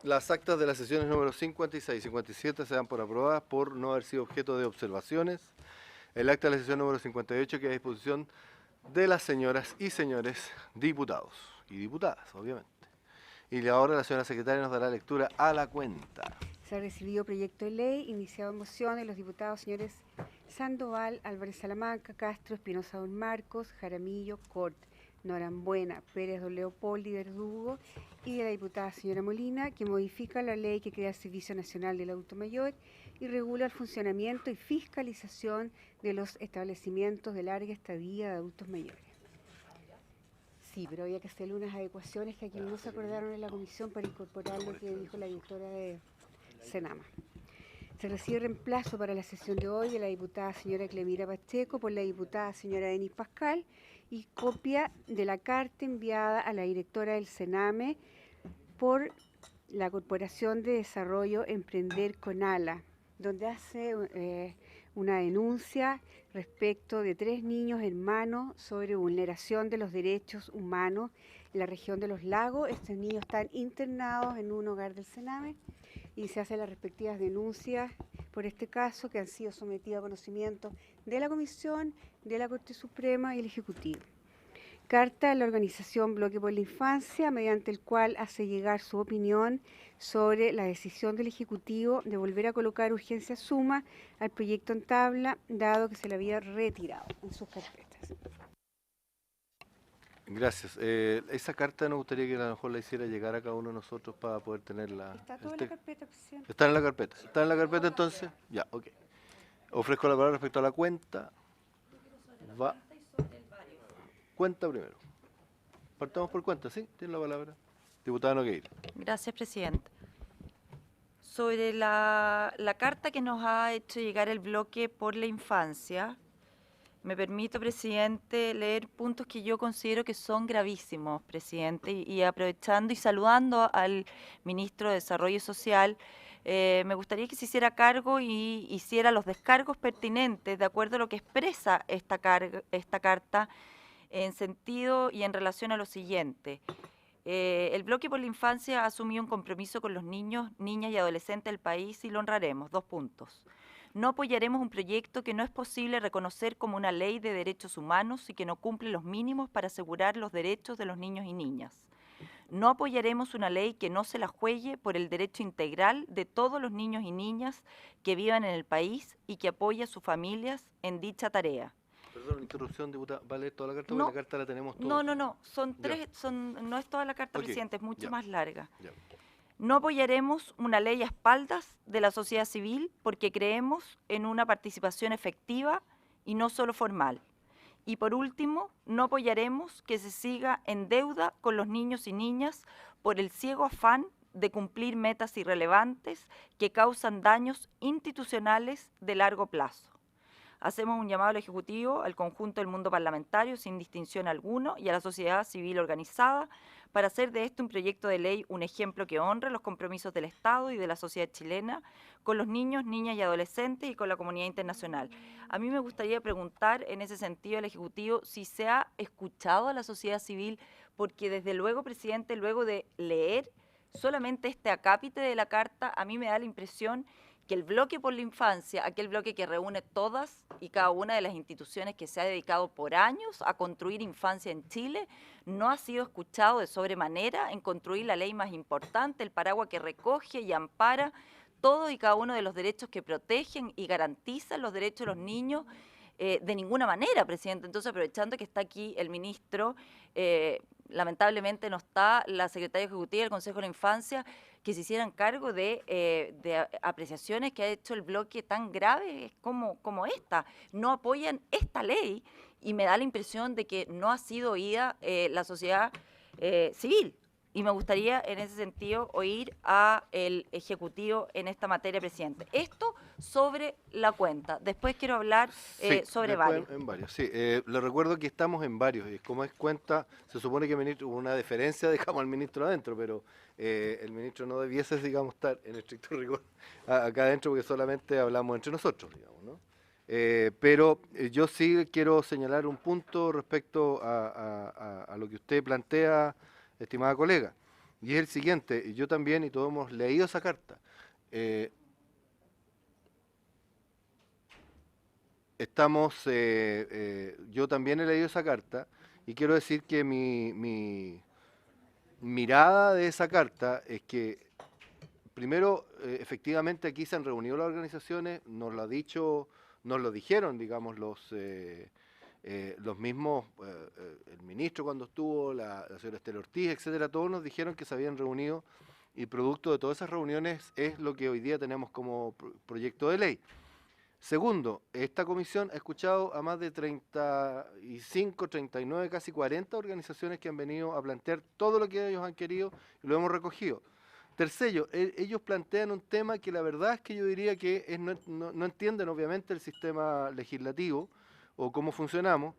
Las actas de las sesiones número 56 y 57 se dan por aprobadas por no haber sido objeto de observaciones. El acta de la sesión número 58 queda a disposición de las señoras y señores diputados y diputadas, obviamente. Y ahora la señora secretaria nos dará lectura a la cuenta. Se ha recibido proyecto de ley iniciado en moción de los diputados señores Sandoval, Álvarez Salamanca, Castro, Espinosa Don Marcos, Jaramillo, Cort, Norambuena, Pérez Don Leopoldo y Verdugo, y de la diputada señora Molina, que modifica la ley que crea el Servicio Nacional del Adulto Mayor y regula el funcionamiento y fiscalización de los establecimientos de larga estadía de adultos mayores. Sí, pero había que hacerle unas adecuaciones que aquí no se acordaron en la comisión para incorporar lo que dijo la directora de Senama. Se recibe reemplazo para la sesión de hoy de la diputada señora Clemira Pacheco por la diputada señora Denis Pascal y copia de la carta enviada a la directora del Sename por la Corporación de Desarrollo Emprender Conala, donde hace una denuncia respecto de 3 niños hermanos sobre vulneración de los derechos humanos en la región de los lagos. Estos niños están internados en un hogar del Sename y se hacen las respectivas denuncias por este caso, que han sido sometidos a conocimiento de la Comisión, de la Corte Suprema y el Ejecutivo. Carta a la organización Bloque por la Infancia, mediante el cual hace llegar su opinión sobre la decisión del Ejecutivo de volver a colocar urgencia suma al proyecto en tabla, dado que se le había retirado en sus carpetas. Gracias. Esa carta nos gustaría que a lo mejor la hiciera llegar a cada uno de nosotros para poder tenerla. Está toda la carpeta, presidente. ¿Está en la carpeta? ¿Está en la carpeta entonces? Ya, ok. Ofrezco la palabra respecto a la cuenta. Va. Cuenta primero. Partamos por cuenta, ¿sí? Tiene la palabra. Diputada Nogueira. Gracias, presidente. Sobre la carta que nos ha hecho llegar el bloque por la infancia, me permito, presidente, leer puntos que yo considero que son gravísimos, presidente, y aprovechando y saludando al ministro de Desarrollo Social, me gustaría que se hiciera cargo y hiciera los descargos pertinentes de acuerdo a lo que expresa esta carta en sentido y en relación a lo siguiente. El Bloque por la Infancia ha asumido un compromiso con los niños, niñas y adolescentes del país y lo honraremos. 2 puntos. No apoyaremos un proyecto que no es posible reconocer como una ley de derechos humanos y que no cumple los mínimos para asegurar los derechos de los niños y niñas. No apoyaremos una ley que no se la juegue por el derecho integral de todos los niños y niñas que vivan en el país y que apoye a sus familias en dicha tarea. Perdón, interrupción, diputada. ¿Va a leer toda la carta? No, porque la carta la tenemos todos. No. Son 3, no es toda la carta, okay, presidente, es mucho más larga. Ya. No apoyaremos una ley a espaldas de la sociedad civil porque creemos en una participación efectiva y no solo formal. Y por último, no apoyaremos que se siga en deuda con los niños y niñas por el ciego afán de cumplir metas irrelevantes que causan daños institucionales de largo plazo. Hacemos un llamado al Ejecutivo, al conjunto del mundo parlamentario, sin distinción alguna, y a la sociedad civil organizada, para hacer de este un proyecto de ley, un ejemplo que honre los compromisos del Estado y de la sociedad chilena con los niños, niñas y adolescentes y con la comunidad internacional. A mí me gustaría preguntar en ese sentido al Ejecutivo si se ha escuchado a la sociedad civil, porque desde luego, presidente, luego de leer solamente este acápite de la carta, a mí me da la impresión que el Bloque por la Infancia, aquel bloque que reúne todas y cada una de las instituciones que se ha dedicado por años a construir infancia en Chile, no ha sido escuchado de sobremanera en construir la ley más importante, el paraguas que recoge y ampara todos y cada uno de los derechos que protegen y garantizan los derechos de los niños de ninguna manera, presidente. Entonces, aprovechando que está aquí el ministro, lamentablemente no está la secretaria ejecutiva del Consejo de la Infancia, que se hicieran cargo de apreciaciones que ha hecho el bloque tan grave como esta. No apoyan esta ley y me da la impresión de que no ha sido oída la sociedad civil. Y me gustaría, en ese sentido, oír al Ejecutivo en esta materia, presidente. Esto sobre la cuenta. Después quiero hablar sobre varios. En varios, sí. Le recuerdo que estamos en varios. Y como es cuenta, se supone que el ministro, hubo una deferencia, dejamos al ministro adentro, pero el ministro no debiese, digamos, estar en estricto rigor acá adentro, porque solamente hablamos entre nosotros, digamos, ¿no? Pero yo sí quiero señalar un punto respecto a lo que usted plantea, estimada colega. y es el siguiente. Yo también, y todos hemos leído esa carta. Yo también he leído esa carta y quiero decir que mi mirada de esa carta es que, primero, efectivamente aquí se han reunido las organizaciones, nos lo dijeron, digamos, los mismos, el ministro cuando estuvo, la señora Estela Ortiz, etcétera, todos nos dijeron que se habían reunido y producto de todas esas reuniones es lo que hoy día tenemos como proyecto de ley. Segundo, esta comisión ha escuchado a más de 35, 39, casi 40 organizaciones que han venido a plantear todo lo que ellos han querido y lo hemos recogido. Tercero, ellos plantean un tema que la verdad es que yo diría que no entienden obviamente el sistema legislativo o cómo funcionamos,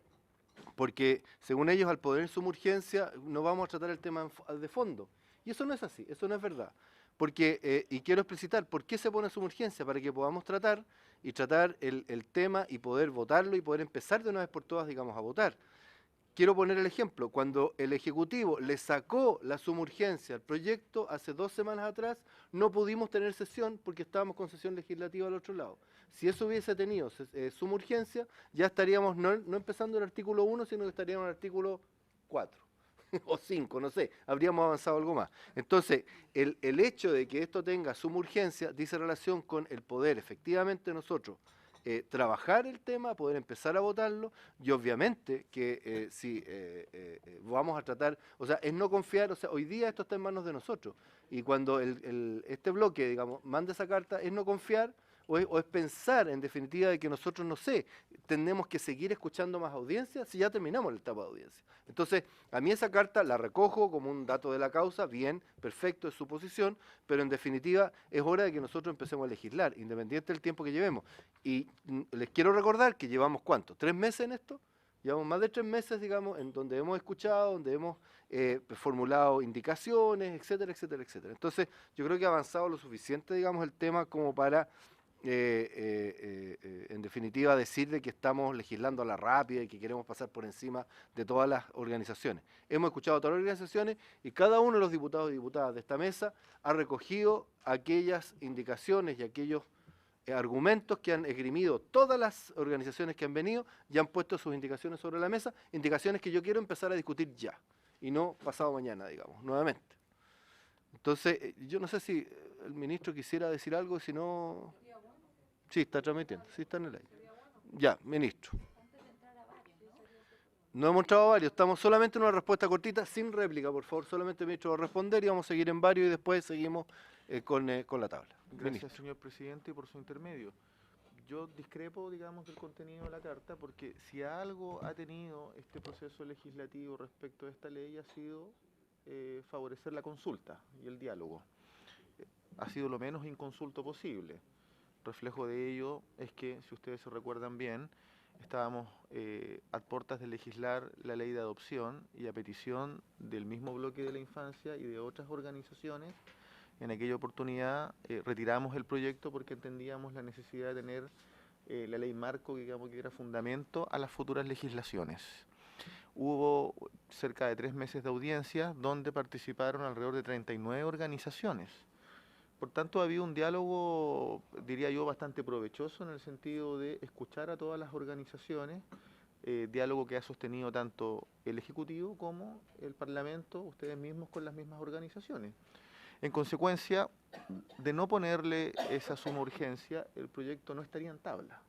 porque según ellos al poder en suma urgencia no vamos a tratar el tema de fondo. Y eso no es así, eso no es verdad. Porque, y quiero explicitar, ¿por qué se pone en suma urgencia? Para que podamos tratar el tema y poder votarlo y poder empezar de una vez por todas, digamos, a votar. Quiero poner el ejemplo, cuando el Ejecutivo le sacó la suma urgencia al proyecto hace 2 semanas atrás, no pudimos tener sesión porque estábamos con sesión legislativa al otro lado. Si eso hubiese tenido suma urgencia, ya estaríamos no empezando el artículo 1, sino que estaríamos en el artículo 4 o 5, no sé, habríamos avanzado algo más. Entonces, el hecho de que esto tenga suma urgencia dice relación con el poder, efectivamente nosotros, trabajar el tema, poder empezar a votarlo, y obviamente que si vamos a tratar, o sea, es no confiar, o sea, hoy día esto está en manos de nosotros, y cuando este bloque, digamos, manda esa carta, es no confiar, o es pensar, en definitiva, de que nosotros, no sé, tenemos que seguir escuchando más audiencia si ya terminamos la etapa de audiencia. Entonces, a mí esa carta la recojo como un dato de la causa, bien, perfecto, es su posición, pero en definitiva es hora de que nosotros empecemos a legislar, independiente del tiempo que llevemos. Y les quiero recordar que llevamos, ¿cuánto? ¿3 meses en esto? Llevamos más de 3 meses, digamos, en donde hemos escuchado, donde hemos formulado indicaciones, etcétera, etcétera, etcétera. Entonces, yo creo que ha avanzado lo suficiente, digamos, el tema como para en definitiva decirle que estamos legislando a la rápida y que queremos pasar por encima de todas las organizaciones. Hemos escuchado a todas las organizaciones y cada uno de los diputados y diputadas de esta mesa ha recogido aquellas indicaciones y aquellos argumentos que han esgrimido todas las organizaciones que han venido y han puesto sus indicaciones sobre la mesa, indicaciones que yo quiero empezar a discutir ya y no pasado mañana, digamos, nuevamente. Entonces, yo no sé si el ministro quisiera decir algo, si no... Sí, está transmitiendo, sí está en el aire. Ya, ministro. No hemos entrado a varios, estamos solamente en una respuesta cortita, sin réplica, por favor, solamente el ministro va a responder y vamos a seguir en varios y después seguimos con la tabla. Gracias, Ministro. señor presidente, por su intermedio. Yo discrepo, digamos, del contenido de la carta, porque si algo ha tenido este proceso legislativo respecto a esta ley ha sido favorecer la consulta y el diálogo. Ha sido lo menos inconsulto posible. Reflejo de ello es que, si ustedes se recuerdan bien, estábamos a puertas de legislar la ley de adopción y a petición del mismo bloque de la infancia y de otras organizaciones. En aquella oportunidad retiramos el proyecto porque entendíamos la necesidad de tener la ley marco, digamos, que era fundamento a las futuras legislaciones. Hubo cerca de 3 meses de audiencia donde participaron alrededor de 39 organizaciones. Por tanto, había un diálogo, diría yo, bastante provechoso en el sentido de escuchar a todas las organizaciones, diálogo que ha sostenido tanto el Ejecutivo como el Parlamento, ustedes mismos con las mismas organizaciones. En consecuencia, de no ponerle esa suma urgencia, el proyecto no estaría en tabla.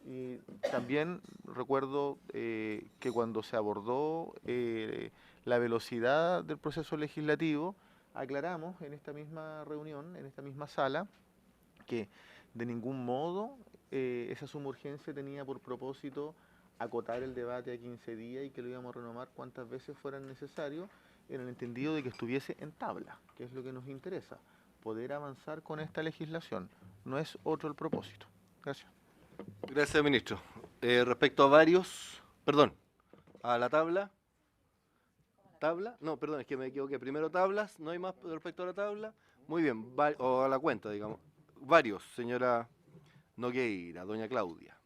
Y también recuerdo que cuando se abordó la velocidad del proceso legislativo, aclaramos en esta misma reunión, en esta misma sala, que de ningún modo esa suma urgencia tenía por propósito acotar el debate a 15 días y que lo íbamos a renovar cuantas veces fueran necesarios, en el entendido de que estuviese en tabla, que es lo que nos interesa, poder avanzar con esta legislación. No es otro el propósito. Gracias. Gracias, ministro. Respecto a varios, perdón, a la tabla. ¿Tabla? No, perdón, es que me equivoqué. Primero tablas, ¿no hay más respecto a la tabla? Muy bien, o a la cuenta, digamos. Varios, señora Nogueira, doña Claudia.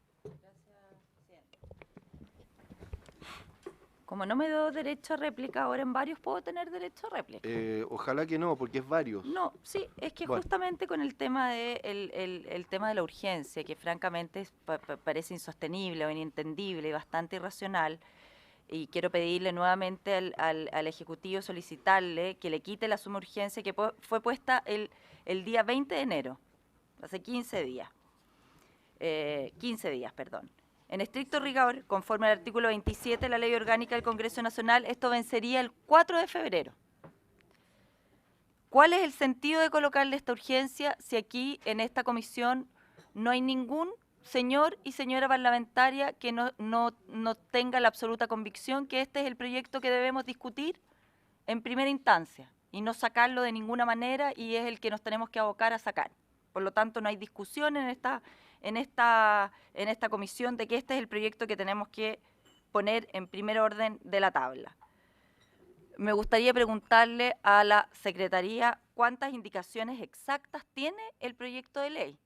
Como no me doy derecho a réplica ahora en varios, ¿puedo tener derecho a réplica? Ojalá que no, porque es varios. No, sí, es que Bueno. justamente con el tema de el tema de la urgencia, que francamente parece insostenible o inintendible y bastante irracional, y quiero pedirle nuevamente al Ejecutivo, solicitarle que le quite la suma urgencia que fue puesta el día 20 de enero, hace 15 días. 15 días, perdón. En estricto rigor, conforme al artículo 27 de la Ley Orgánica del Congreso Nacional, esto vencería el 4 de febrero. ¿Cuál es el sentido de colocarle esta urgencia si aquí, en esta comisión, no hay ningún señor y señora parlamentaria que no tenga la absoluta convicción que este es el proyecto que debemos discutir en primera instancia y no sacarlo de ninguna manera y es el que nos tenemos que abocar a sacar? Por lo tanto, no hay discusión en esta comisión de que este es el proyecto que tenemos que poner en primer orden de la tabla. Me gustaría preguntarle a la Secretaría cuántas indicaciones exactas tiene el proyecto de ley.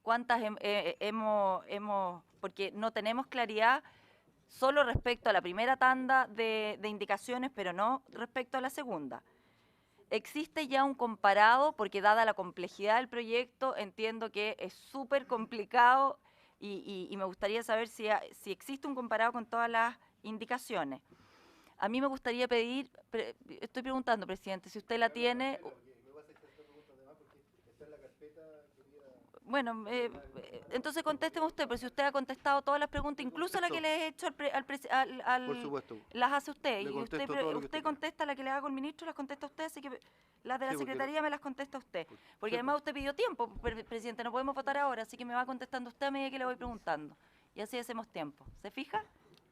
¿Cuántas porque no tenemos claridad solo respecto a la primera tanda de indicaciones, pero no respecto a la segunda? ¿Existe ya un comparado? Porque dada la complejidad del proyecto, entiendo que es súper complicado y me gustaría saber si existe un comparado con todas las indicaciones. A mí me gustaría pedir, estoy preguntando, presidente, si usted la tiene. Bueno, entonces contésteme usted, pero si usted ha contestado todas las preguntas, incluso la que le he hecho Por supuesto. las hace usted. Le Y contesto todo lo que usted usted contesta la que le hago al ministro, las contesta usted, así que las de la Sí, porque Secretaría me las contesta usted. Porque sí, además usted pidió tiempo, presidente, no podemos votar ahora, así que me va contestando usted a medida que le voy preguntando. Y así hacemos tiempo. ¿Se fija?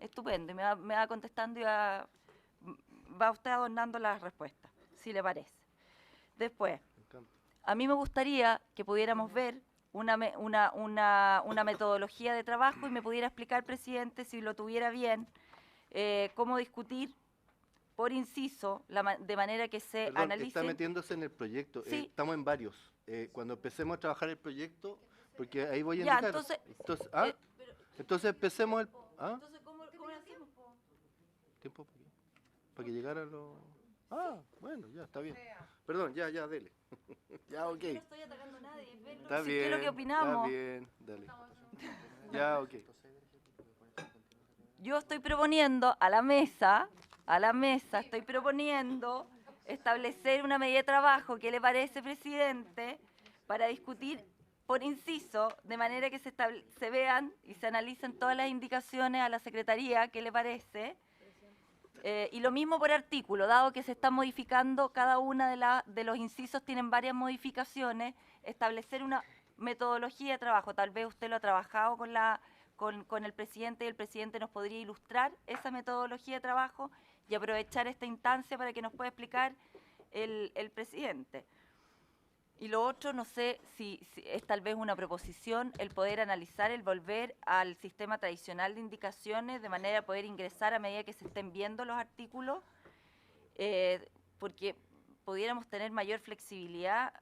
Estupendo. Y me va contestando y va usted adornando las respuestas, si le parece. Después, a mí me gustaría que pudiéramos ver una metodología de trabajo y me pudiera explicar, presidente, si lo tuviera bien, cómo discutir por inciso, de manera que se Perdón, analice. está metiéndose en el proyecto. Sí. Estamos en varios. Cuando empecemos a trabajar el proyecto, porque ahí voy a Ya, indicar. Entonces empecemos el... ¿Ah? Entonces, ¿cómo lo hacemos? ¿Tiempo para qué? Para que llegara lo... Ah, bueno, ya, está bien. Perdón, ya, dele. Ya, ok. Yo no estoy atacando a nadie, Está si bien. ¿qué es lo que opinamos? Está bien, dale. Ya, ok. Yo estoy proponiendo a la mesa, estoy proponiendo establecer una medida de trabajo, ¿qué le parece, presidente?, para discutir por inciso, de manera que se vean y se analicen todas las indicaciones a la Secretaría, ¿qué le parece? Y lo mismo por artículo, dado que se está modificando, cada una de los incisos tienen varias modificaciones, establecer una metodología de trabajo. Tal vez usted lo ha trabajado con el presidente y el presidente nos podría ilustrar esa metodología de trabajo y aprovechar esta instancia para que nos pueda explicar el presidente. Y lo otro, no sé si es tal vez una proposición el poder analizar, el volver al sistema tradicional de indicaciones de manera de poder ingresar a medida que se estén viendo los artículos, porque pudiéramos tener mayor flexibilidad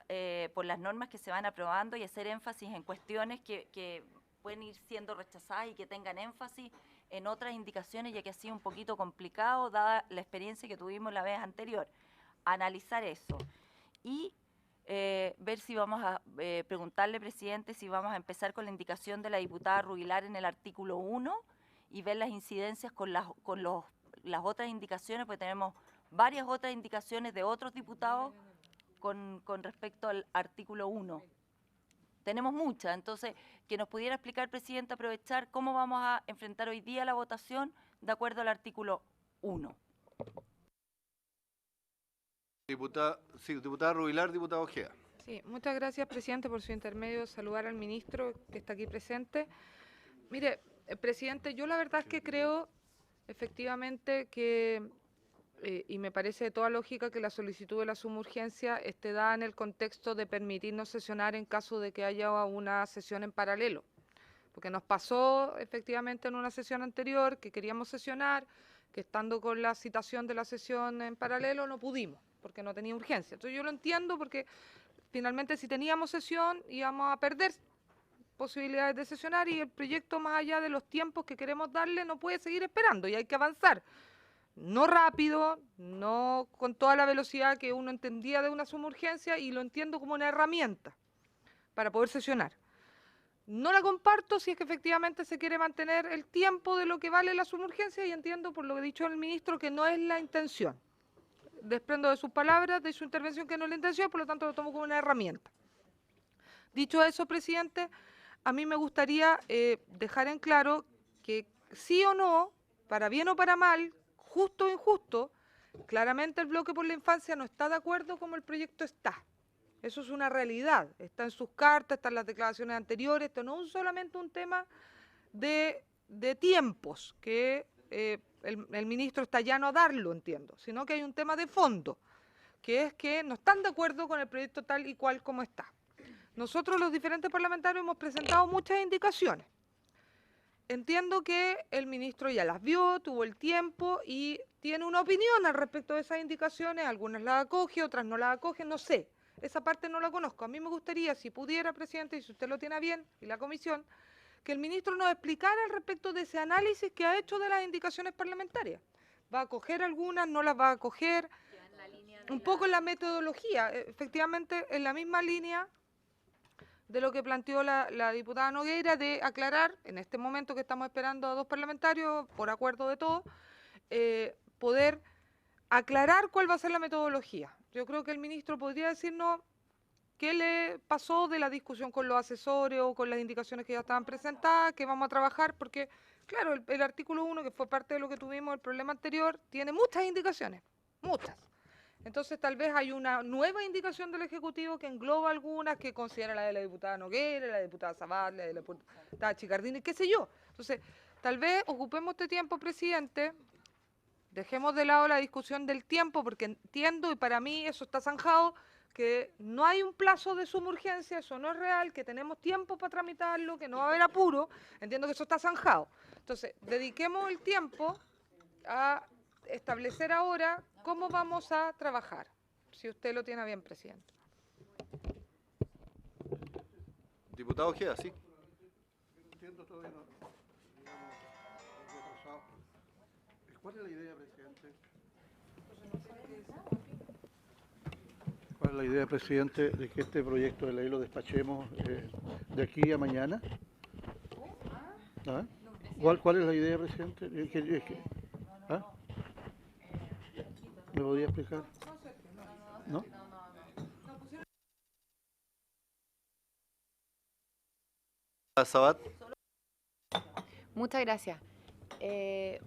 por las normas que se van aprobando y hacer énfasis en cuestiones que pueden ir siendo rechazadas y que tengan énfasis en otras indicaciones, ya que ha sido un poquito complicado dada la experiencia que tuvimos la vez anterior. Analizar eso y ver si vamos a preguntarle, presidente, si vamos a empezar con la indicación de la diputada Rubilar en el artículo 1 y ver las incidencias con las otras indicaciones, porque tenemos varias otras indicaciones de otros diputados con respecto al artículo 1. Tenemos muchas, entonces, que nos pudiera explicar, presidente, aprovechar cómo vamos a enfrentar hoy día la votación de acuerdo al artículo 1. Diputada Rubilar, diputado Ojeda. Sí, muchas gracias, presidente, por su intermedio. Saludar al ministro que está aquí presente. Mire, presidente, yo la verdad es que creo efectivamente que, y me parece de toda lógica, que la solicitud de la suma urgencia esté dada en el contexto de permitirnos sesionar en caso de que haya una sesión en paralelo. Porque nos pasó efectivamente en una sesión anterior que queríamos sesionar, que estando con la citación de la sesión en paralelo no pudimos, porque no tenía urgencia. Entonces yo lo entiendo porque finalmente si teníamos sesión íbamos a perder posibilidades de sesionar y el proyecto, más allá de los tiempos que queremos darle, no puede seguir esperando y hay que avanzar. no rápido, no con toda la velocidad que uno entendía de una suma urgencia, y lo entiendo como una herramienta para poder sesionar. No la comparto si es que efectivamente se quiere mantener el tiempo de lo que vale la suma urgencia, y entiendo por lo que ha dicho el ministro que no es la intención. Desprendo de sus palabras, de su intervención, que no es la intención, por lo tanto lo tomo como una herramienta. Dicho eso, presidente, a mí me gustaría dejar en claro que sí o no, para bien o para mal, justo o injusto, claramente el Bloque por la Infancia no está de acuerdo como el proyecto está. Eso es una realidad, está en sus cartas, está en las declaraciones anteriores. Esto no es solamente un tema de tiempos, que el ministro está llano a darlo, entiendo, sino que hay un tema de fondo, que es que no están de acuerdo con el proyecto tal y cual como está. Nosotros, los diferentes parlamentarios, hemos presentado muchas indicaciones. Entiendo que el ministro ya las vio, tuvo el tiempo y tiene una opinión al respecto de esas indicaciones. Algunas las acoge, otras no las acoge, no sé. Esa parte no la conozco. A mí me gustaría, si pudiera, presidente, y si usted lo tiene a bien, y la comisión, que el ministro nos explicara al respecto de ese análisis que ha hecho de las indicaciones parlamentarias. ¿Va a acoger algunas, no las va a acoger? Un poco en la metodología, efectivamente, en la misma línea de lo que planteó la diputada Nogueira, de aclarar, en este momento que estamos esperando a dos parlamentarios, por acuerdo de todos, poder aclarar cuál va a ser la metodología. Yo creo que el ministro podría decirnos qué le pasó de la discusión con los asesores o con las indicaciones que ya estaban presentadas, que vamos a trabajar, porque, claro, el artículo 1, que fue parte de lo que tuvimos el problema anterior, tiene muchas indicaciones, muchas. Entonces tal vez hay una nueva indicación del Ejecutivo que engloba algunas, que considera la de la diputada Nogueira, la diputada Sabat, la de la diputada Chicardini, qué sé yo. Entonces, tal vez ocupemos este tiempo, presidente, dejemos de lado la discusión del tiempo, porque entiendo, y para mí eso está zanjado, que no hay un plazo de suma urgencia, eso no es real, que tenemos tiempo para tramitarlo, que no va a haber apuro, entiendo que eso está zanjado. Entonces, dediquemos el tiempo a establecer ahora cómo vamos a trabajar, si usted lo tiene bien, presidente. Diputado Ojeda, sí. Entiendo todavía no. ¿Cuál es la idea, presidente? ¿Cuál es la idea, presidente, de que este proyecto de ley lo despachemos de aquí a mañana? ¿Ah? ¿Cuál es la idea, presidente? ¿Ah? ¿Me podría explicar? ¿No? Sabat. Muchas gracias.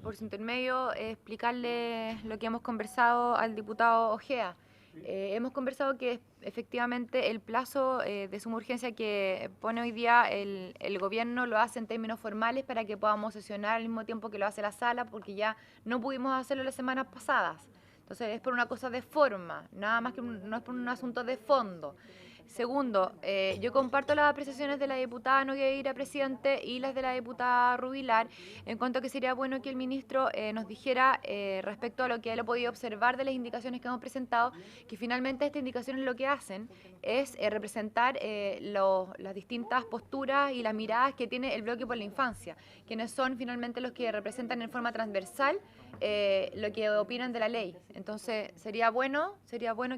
Por su intermedio, explicarle lo que hemos conversado al diputado Ojeda. Hemos conversado que efectivamente el plazo de suma urgencia que pone hoy día el gobierno lo hace en términos formales para que podamos sesionar al mismo tiempo que lo hace la sala, porque ya no pudimos hacerlo las semanas pasadas. Entonces es por una cosa de forma, nada más que no es por un asunto de fondo. Segundo, yo comparto las apreciaciones de la diputada Nogueira, presidente, y las de la diputada Rubilar, en cuanto a que sería bueno que el ministro nos dijera respecto a lo que él ha podido observar de las indicaciones que hemos presentado, que finalmente estas indicaciones lo que hacen es representar las distintas posturas y las miradas que tiene el Bloque por la Infancia, quienes son finalmente los que representan en forma transversal lo que opinan de la ley. Entonces sería bueno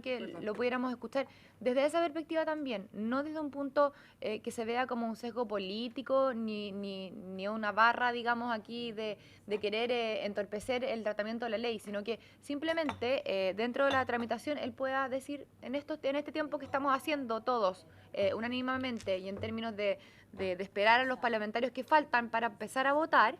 que lo pudiéramos escuchar desde esa perspectiva también, no desde un punto que se vea como un sesgo político ni una barra, digamos, aquí de querer entorpecer el tratamiento de la ley, sino que simplemente dentro de la tramitación él pueda decir en este tiempo que estamos haciendo todos unánimemente y en términos de esperar a los parlamentarios que faltan para empezar a votar,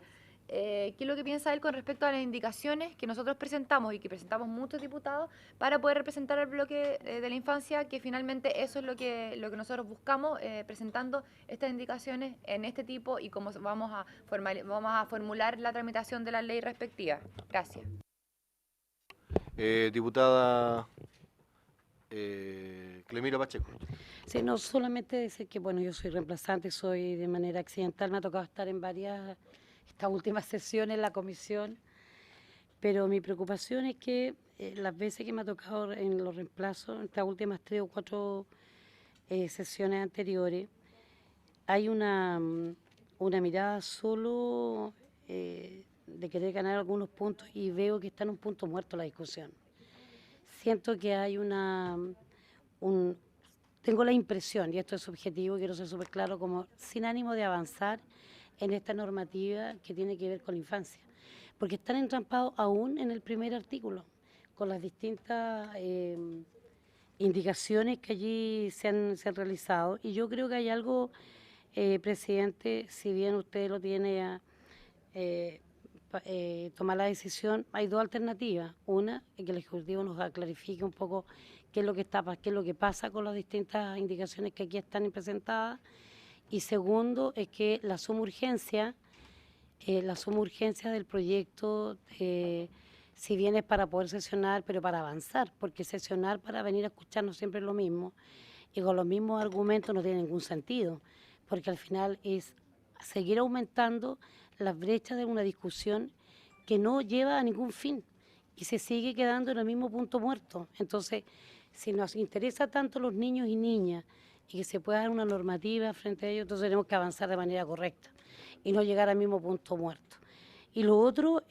qué es lo que piensa él con respecto a las indicaciones que nosotros presentamos y que presentamos muchos diputados para poder representar al bloque de la infancia, que finalmente eso es lo que nosotros buscamos presentando estas indicaciones en este tipo y cómo vamos a formular la tramitación de la ley respectiva. Gracias. Diputada Clemira Pacheco. Sí, no solamente decir que, bueno, yo soy reemplazante, soy de manera accidental, me ha tocado estar en estas últimas sesiones en la comisión, pero mi preocupación es que las veces que me ha tocado en los reemplazos, en estas últimas 3 o 4 sesiones anteriores, hay una mirada solo de querer ganar algunos puntos y veo que está en un punto muerto la discusión. Siento que hay tengo la impresión, y esto es subjetivo, quiero ser súper claro, como sin ánimo de avanzar en esta normativa que tiene que ver con la infancia, porque están entrampados aún en el primer artículo, con las distintas indicaciones que allí se han realizado, y yo creo que hay algo, presidente, si bien usted lo tiene tomar la decisión, hay dos alternativas. Una, es que el Ejecutivo nos clarifique un poco qué es lo que pasa con las distintas indicaciones que aquí están presentadas. Y segundo, es que la suma urgencia del proyecto, si bien es para poder sesionar, pero para avanzar, porque sesionar para venir a escucharnos siempre es lo mismo, y con los mismos argumentos no tiene ningún sentido, porque al final es seguir aumentando las brechas de una discusión que no lleva a ningún fin y se sigue quedando en el mismo punto muerto. Entonces, si nos interesa tanto los niños y niñas y que se pueda dar una normativa frente a ellos, entonces tenemos que avanzar de manera correcta y no llegar al mismo punto muerto. Y lo otro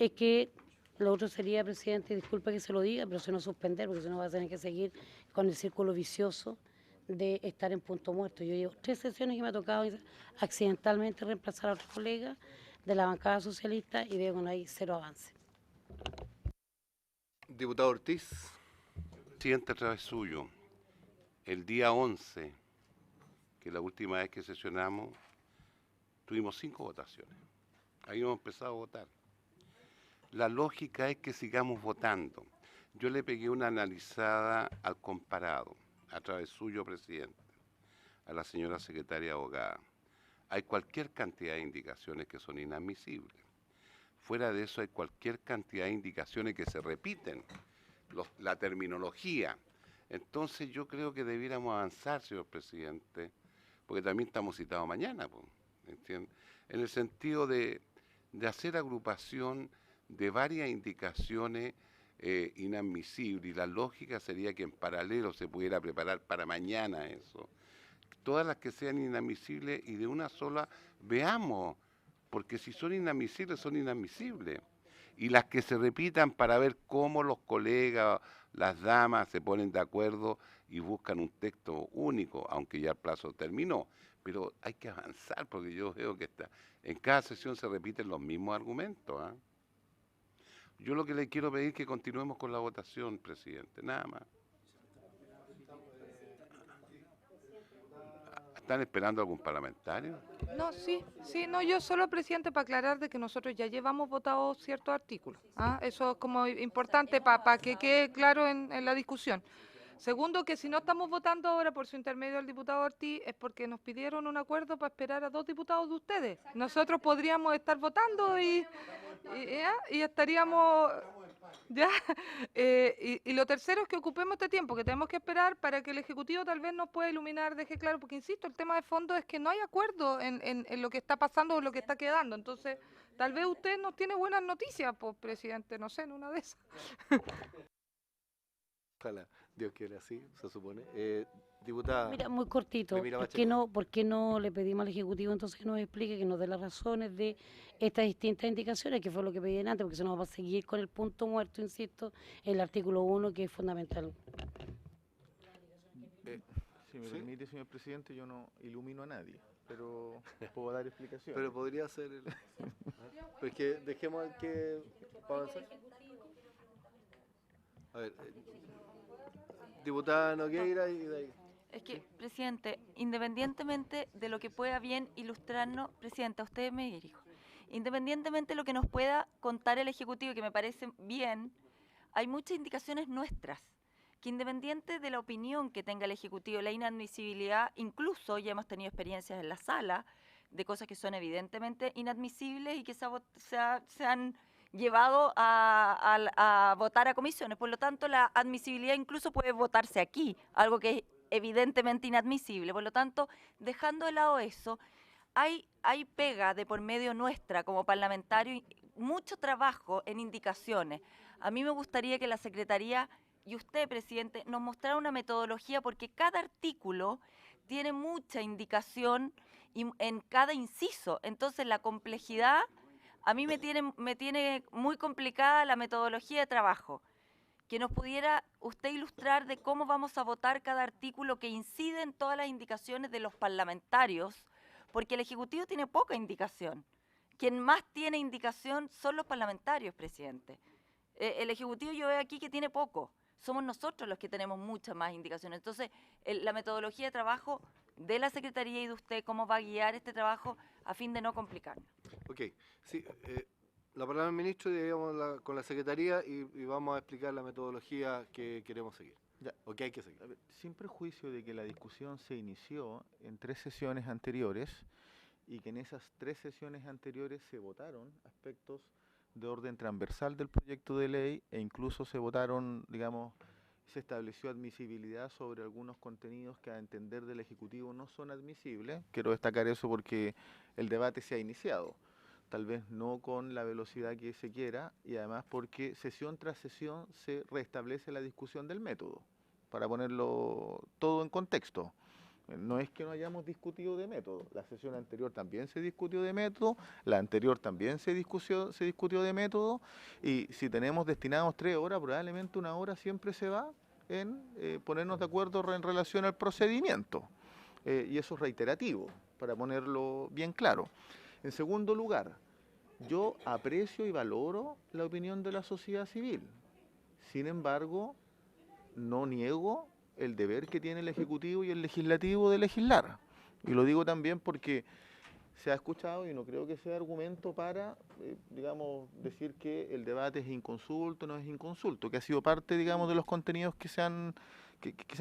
sería, presidente, disculpe que se lo diga, pero si no suspender, porque si no va a tener que seguir con el círculo vicioso de estar en punto muerto. Yo llevo 3 sesiones que me ha tocado accidentalmente reemplazar a otro colega de la bancada socialista y veo que no hay cero avance. Diputado Ortiz. Presidente, a través suyo, el día 11, que es la última vez que sesionamos, tuvimos 5 votaciones. Ahí hemos empezado a votar. La lógica es que sigamos votando. Yo le pegué una analizada al comparado, a través suyo, presidente, a la señora secretaria abogada. Hay cualquier cantidad de indicaciones que son inadmisibles. Fuera de eso hay cualquier cantidad de indicaciones que se repiten, la terminología. Entonces yo creo que debiéramos avanzar, señor presidente, porque también estamos citados mañana, ¿entiende? En el sentido de hacer agrupación de varias indicaciones inadmisibles, y la lógica sería que en paralelo se pudiera preparar para mañana eso. Todas las que sean inadmisibles y de una sola veamos, porque si son inadmisibles, son inadmisibles. Y las que se repitan para ver cómo los colegas, las damas se ponen de acuerdo y buscan un texto único, aunque ya el plazo terminó. Pero hay que avanzar, porque yo veo que en cada sesión se repiten los mismos argumentos, ¿eh? Yo lo que le quiero pedir es que continuemos con la votación, presidente, nada más. ¿Están esperando algún parlamentario? No, sí, no, yo solo, presidente, para aclarar de que nosotros ya llevamos votado ciertos artículos. Eso es como importante para que quede claro en la discusión. Segundo, que si no estamos votando ahora por su intermedio al diputado Ortiz es porque nos pidieron un acuerdo para esperar a 2 diputados de ustedes. Nosotros podríamos estar votando y estaríamos... ¿Ya? Y lo tercero es que ocupemos este tiempo que tenemos que esperar para que el Ejecutivo tal vez nos pueda iluminar, deje claro, porque insisto, el tema de fondo es que no hay acuerdo en lo que está pasando o lo que está quedando. Entonces, tal vez usted nos tiene buenas noticias, pues, presidente, no sé, en una de esas. Ojalá, Dios quiera, así se supone. Diputada. Mira, muy cortito, ¿por qué no le pedimos al Ejecutivo entonces que nos explique, que nos dé las razones de estas distintas indicaciones, que fue lo que pedían antes, porque si no vamos a seguir con el punto muerto, insisto, en el artículo 1, que es fundamental. Si me permite, señor presidente, yo no ilumino a nadie, pero puedo dar explicaciones. Pero podría ser porque dejemos al que... ¿Para avanzar? A ver, diputada Nogueira y de ahí. Es que, presidente, independientemente de lo que pueda bien ilustrarnos, presidente, a usted me dirijo, independientemente de lo que nos pueda contar el Ejecutivo, que me parece bien, hay muchas indicaciones nuestras, que independiente de la opinión que tenga el Ejecutivo, la inadmisibilidad, incluso ya hemos tenido experiencias en la sala de cosas que son evidentemente inadmisibles y que se han llevado a votar a comisiones. Por lo tanto, la admisibilidad incluso puede votarse aquí, algo que es evidentemente inadmisible. Por lo tanto, dejando de lado eso, hay pega de por medio nuestra como parlamentario, mucho trabajo en indicaciones. A mí me gustaría que la Secretaría y usted, presidente, nos mostrara una metodología, porque cada artículo tiene mucha indicación en cada inciso. Entonces, la complejidad a mí me tiene muy complicada la metodología de trabajo. Que nos pudiera usted ilustrar de cómo vamos a votar cada artículo que incide en todas las indicaciones de los parlamentarios, porque el Ejecutivo tiene poca indicación. Quien más tiene indicación son los parlamentarios, presidente. El Ejecutivo yo veo aquí que tiene poco. Somos nosotros los que tenemos muchas más indicaciones. Entonces, la metodología de trabajo de la Secretaría y de usted, cómo va a guiar este trabajo a fin de no complicarnos. Ok, sí, la palabra del ministro, digamos, con la Secretaría y vamos a explicar la metodología que queremos seguir, Ya. o que hay que seguir. A ver, sin perjuicio de que la discusión se inició en 3 sesiones anteriores y que en esas 3 sesiones anteriores se votaron aspectos de orden transversal del proyecto de ley e incluso se votaron, digamos, se estableció admisibilidad sobre algunos contenidos que a entender del Ejecutivo no son admisibles. Quiero destacar eso porque el debate se ha iniciado, tal vez no con la velocidad que se quiera y además porque sesión tras sesión se restablece la discusión del método, para ponerlo todo en contexto. No es que no hayamos discutido de método, la sesión anterior también se discutió de método, la anterior también se discutió de método, y si tenemos destinados 3 horas, probablemente 1 hora siempre se va en ponernos de acuerdo en relación al procedimiento, y eso es reiterativo, para ponerlo bien claro. En segundo lugar, yo aprecio y valoro la opinión de la sociedad civil, sin embargo, no niego el deber que tiene el Ejecutivo y el Legislativo de legislar. Y lo digo también porque se ha escuchado, y no creo que sea argumento para, digamos, decir que el debate es inconsulto, no es inconsulto, que ha sido parte, digamos, de los contenidos que se han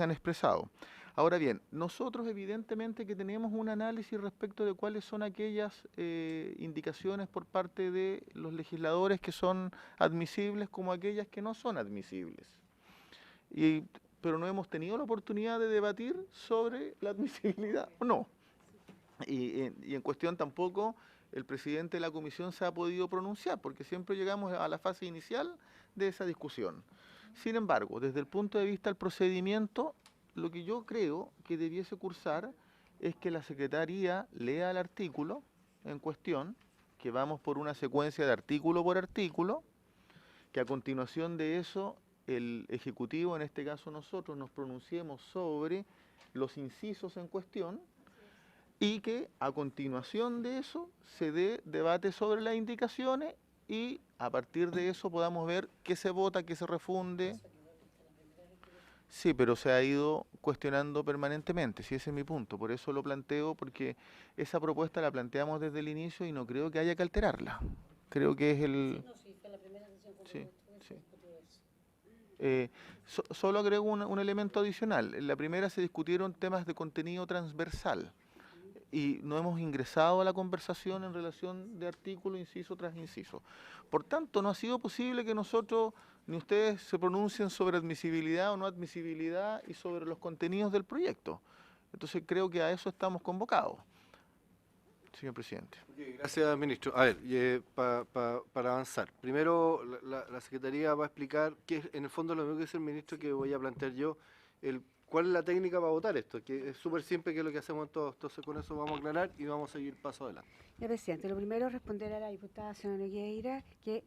expresado. Ahora bien, nosotros evidentemente que tenemos un análisis respecto de cuáles son aquellas indicaciones por parte de los legisladores que son admisibles como aquellas que no son admisibles. Pero no hemos tenido la oportunidad de debatir sobre la admisibilidad o no. Y en cuestión tampoco el presidente de la comisión se ha podido pronunciar, porque siempre llegamos a la fase inicial de esa discusión. Sin embargo, desde el punto de vista del procedimiento, lo que yo creo que debiese cursar es que la Secretaría lea el artículo en cuestión, que vamos por una secuencia de artículo por artículo, que a continuación de eso el Ejecutivo, en este caso nosotros, nos pronunciemos sobre los incisos en cuestión y que a continuación de eso se dé debate sobre las indicaciones y a partir de eso podamos ver qué se vota, qué se refunde. Sí, pero se ha ido cuestionando permanentemente, sí, ese es mi punto, por eso lo planteo, porque esa propuesta la planteamos desde el inicio y no creo que haya que alterarla. Creo que es el... Sí, sí. Solo agrego un elemento adicional. En la primera se discutieron temas de contenido transversal y no hemos ingresado a la conversación en relación de artículo, inciso tras inciso. Por tanto, no ha sido posible que nosotros ni ustedes se pronuncien sobre admisibilidad o no admisibilidad y sobre los contenidos del proyecto. Entonces creo que a eso estamos convocados, señor presidente. Gracias, ministro. A ver, para avanzar. Primero, la Secretaría va a explicar, que en el fondo lo mismo que dice el ministro que voy a plantear yo, cuál es la técnica para votar esto, que es súper simple, que es lo que hacemos todos. Entonces, con eso vamos a aclarar y vamos a seguir paso adelante. Ya, presidente, lo primero es responder a la diputada señora Nogueira que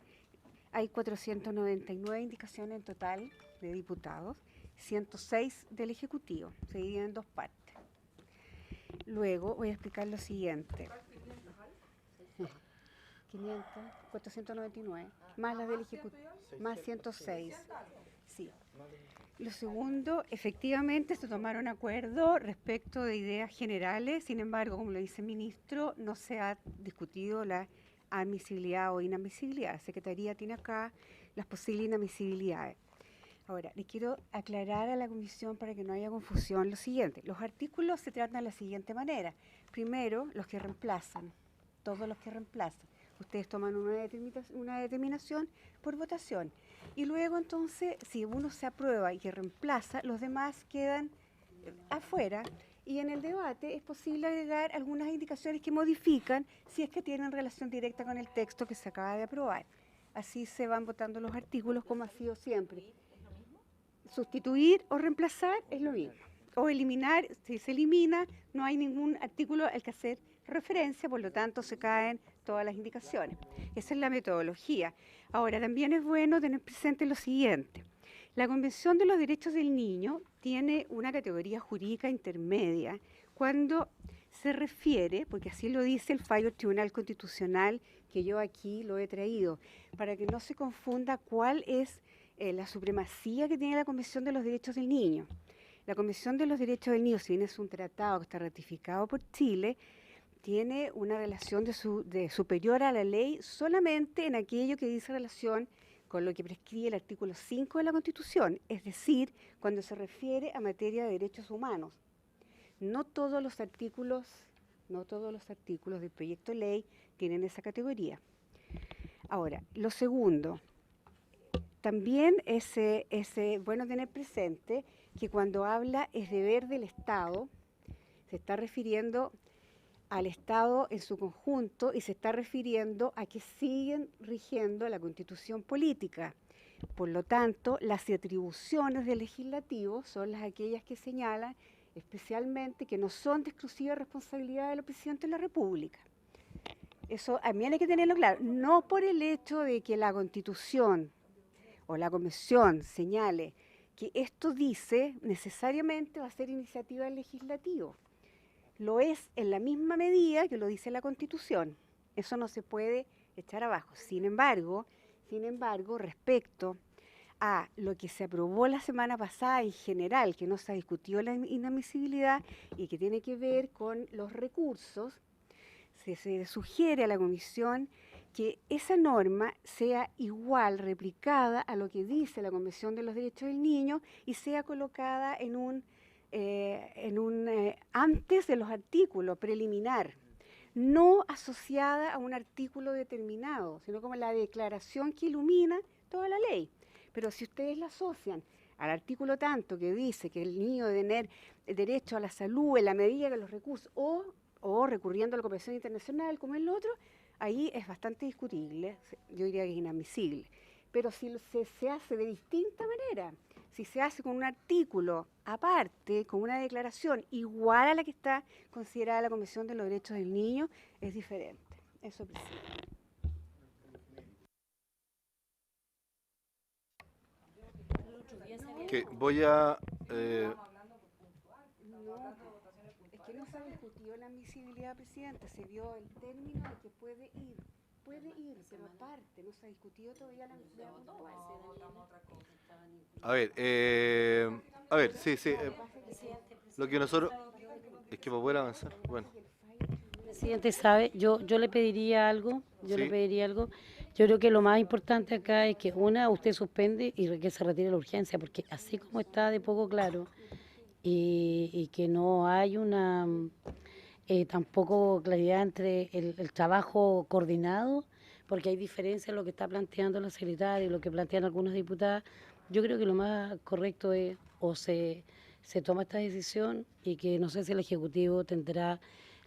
hay 499 indicaciones en total de diputados, 106 del Ejecutivo, se dividen en 2 partes. Luego voy a explicar lo siguiente. 499, más las del Ejecutivo, más 106. Sí. Lo segundo, efectivamente se tomaron acuerdos respecto de ideas generales, sin embargo, como lo dice el ministro, no se ha discutido la admisibilidad o inadmisibilidad. La Secretaría tiene acá las posibles inadmisibilidades. Ahora, le quiero aclarar a la comisión para que no haya confusión lo siguiente. Los artículos se tratan de la siguiente manera. Primero, los que reemplazan, todos los que reemplazan. Ustedes toman una determinación por votación. Y luego, entonces, si uno se aprueba y que reemplaza, los demás quedan afuera. Y en el debate es posible agregar algunas indicaciones que modifican si es que tienen relación directa con el texto que se acaba de aprobar. Así se van votando los artículos como ha sido siempre. Sustituir o reemplazar es lo mismo. O eliminar, si se elimina, no hay ningún artículo al que hacer referencia, por lo tanto se caen todas las indicaciones. Esa es la metodología. Ahora, también es bueno tener presente lo siguiente. La Convención de los Derechos del Niño tiene una categoría jurídica intermedia cuando se refiere, porque así lo dice el fallo del Tribunal Constitucional, que yo aquí lo he traído, para que no se confunda cuál es la supremacía que tiene la Convención de los Derechos del Niño. La Convención de los Derechos del Niño, si bien es un tratado que está ratificado por Chile, tiene una relación de superior a la ley solamente en aquello que dice relación con lo que prescribe el artículo 5 de la Constitución, es decir, cuando se refiere a materia de derechos humanos. No todos los artículos del proyecto de ley tienen esa categoría. Ahora, lo segundo, también es bueno tener presente que cuando habla es deber del Estado, se está refiriendo al Estado en su conjunto y se está refiriendo a que siguen rigiendo la Constitución política. Por lo tanto, las atribuciones del legislativo son aquellas que señalan especialmente que no son de exclusiva responsabilidad de los presidentes de la República. Eso también hay que tenerlo claro, no por el hecho de que la Constitución o la Convención señale que esto dice necesariamente va a ser iniciativa del legislativo. Lo es en la misma medida que lo dice la Constitución. Eso no se puede echar abajo. Sin embargo, respecto a lo que se aprobó la semana pasada en general, que no se discutió la inadmisibilidad y que tiene que ver con los recursos, se sugiere a la Comisión que esa norma sea igual, replicada a lo que dice la Convención de los Derechos del Niño y sea colocada antes de los artículos, preliminar, no asociada a un artículo determinado, sino como la declaración que ilumina toda la ley. Pero si ustedes la asocian al artículo tanto que dice que el niño debe tener derecho a la salud en la medida de los recursos o recurriendo a la cooperación internacional como es lo otro, ahí es bastante discutible, yo diría que es inadmisible. Pero si se hace de distinta manera, si se hace con un artículo aparte, con una declaración igual a la que está considerada la Convención de los Derechos del Niño, es diferente. Eso, presidente. Que voy a... No, es que no se discutió la admisibilidad, presidente, se dio el término de que puede ir, pero aparte, no se ha discutido todavía la admisibilidad puntual. A ver, sí, lo que nosotros... Es que para poder avanzar, bueno. Presidente, sabe, yo le pediría algo, Sí. Yo creo que lo más importante acá es que usted suspende y que se retire la urgencia, porque así como está de poco claro y que no hay una tampoco claridad entre el trabajo coordinado, porque hay diferencia en lo que está planteando la secretaria y lo que plantean algunas diputadas, yo creo que lo más correcto es o se toma esta decisión y que no sé si el Ejecutivo tendrá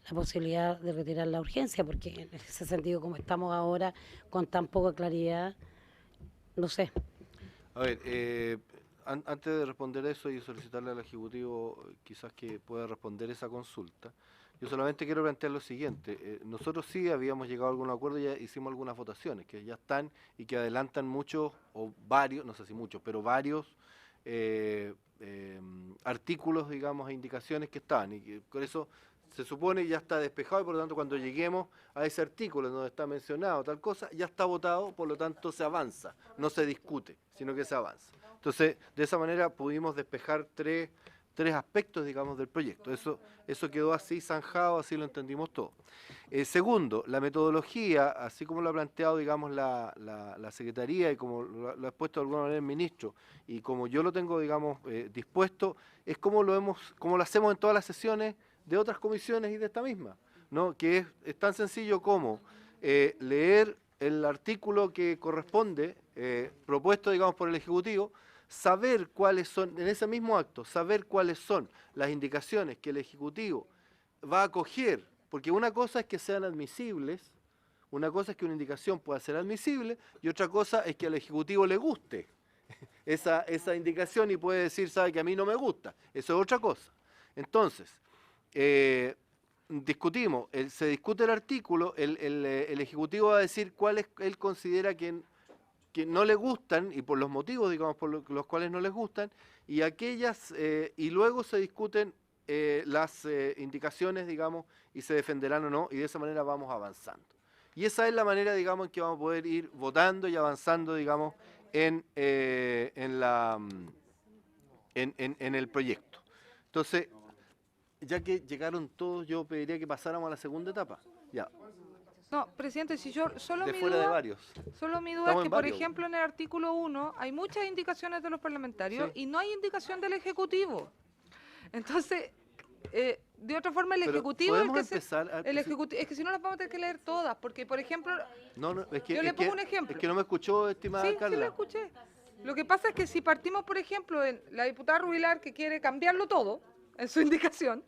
la posibilidad de retirar la urgencia, porque en ese sentido, como estamos ahora, con tan poca claridad, no sé. A ver, antes de responder eso y solicitarle al Ejecutivo quizás que pueda responder esa consulta, yo solamente quiero plantear lo siguiente. Nosotros sí habíamos llegado a algún acuerdo y ya hicimos algunas votaciones que ya están y que adelantan muchos o varios, no sé si muchos, pero varios artículos, digamos, e indicaciones que estaban y que con eso se supone ya está despejado y por lo tanto cuando lleguemos a ese artículo donde está mencionado tal cosa, ya está votado, por lo tanto se avanza, no se discute, sino que se avanza. Entonces, de esa manera pudimos despejar tres aspectos, digamos, del proyecto. Eso quedó así zanjado, así lo entendimos todos. Segundo, la metodología, así como lo ha planteado, digamos, la Secretaría y como lo ha expuesto de alguna manera el ministro, y como yo lo tengo, digamos, dispuesto, es como lo hacemos en todas las sesiones de otras comisiones y de esta misma, ¿no? Que es tan sencillo como leer el artículo que corresponde, propuesto, digamos, por el Ejecutivo, saber cuáles son, en ese mismo acto, saber cuáles son las indicaciones que el Ejecutivo va a acoger, porque una cosa es que sean admisibles, una cosa es que una indicación pueda ser admisible, y otra cosa es que al Ejecutivo le guste esa indicación y puede decir, sabe que a mí no me gusta, eso es otra cosa. Entonces, discutimos, se discute el artículo, el Ejecutivo va a decir cuáles él considera que no le gustan y por los motivos, digamos, los cuales no les gustan, y aquellas, y luego se discuten las indicaciones, digamos, y se defenderán o no, y de esa manera vamos avanzando. Y esa es la manera, digamos, en que vamos a poder ir votando y avanzando, digamos, en el proyecto. Entonces, ya que llegaron todos, yo pediría que pasáramos a la segunda etapa. Ya. No, presidente, si yo solo De mi fuera de duda, varios. solo mi duda Estamos es que, en por varios. ejemplo, en el artículo 1 hay muchas indicaciones de los parlamentarios Sí. y no hay indicación del Ejecutivo. Entonces, de otra forma, el Pero Ejecutivo es el podemos que empezar es que si no las vamos a tener que leer todas, porque, por ejemplo, No, es que, yo le es pongo que- un ejemplo. Es que no me escuchó, estimada sí, Carla. sí lo escuché. Lo que pasa es que si partimos, por ejemplo, en la diputada Rubilar, que quiere cambiarlo todo, en su indicación,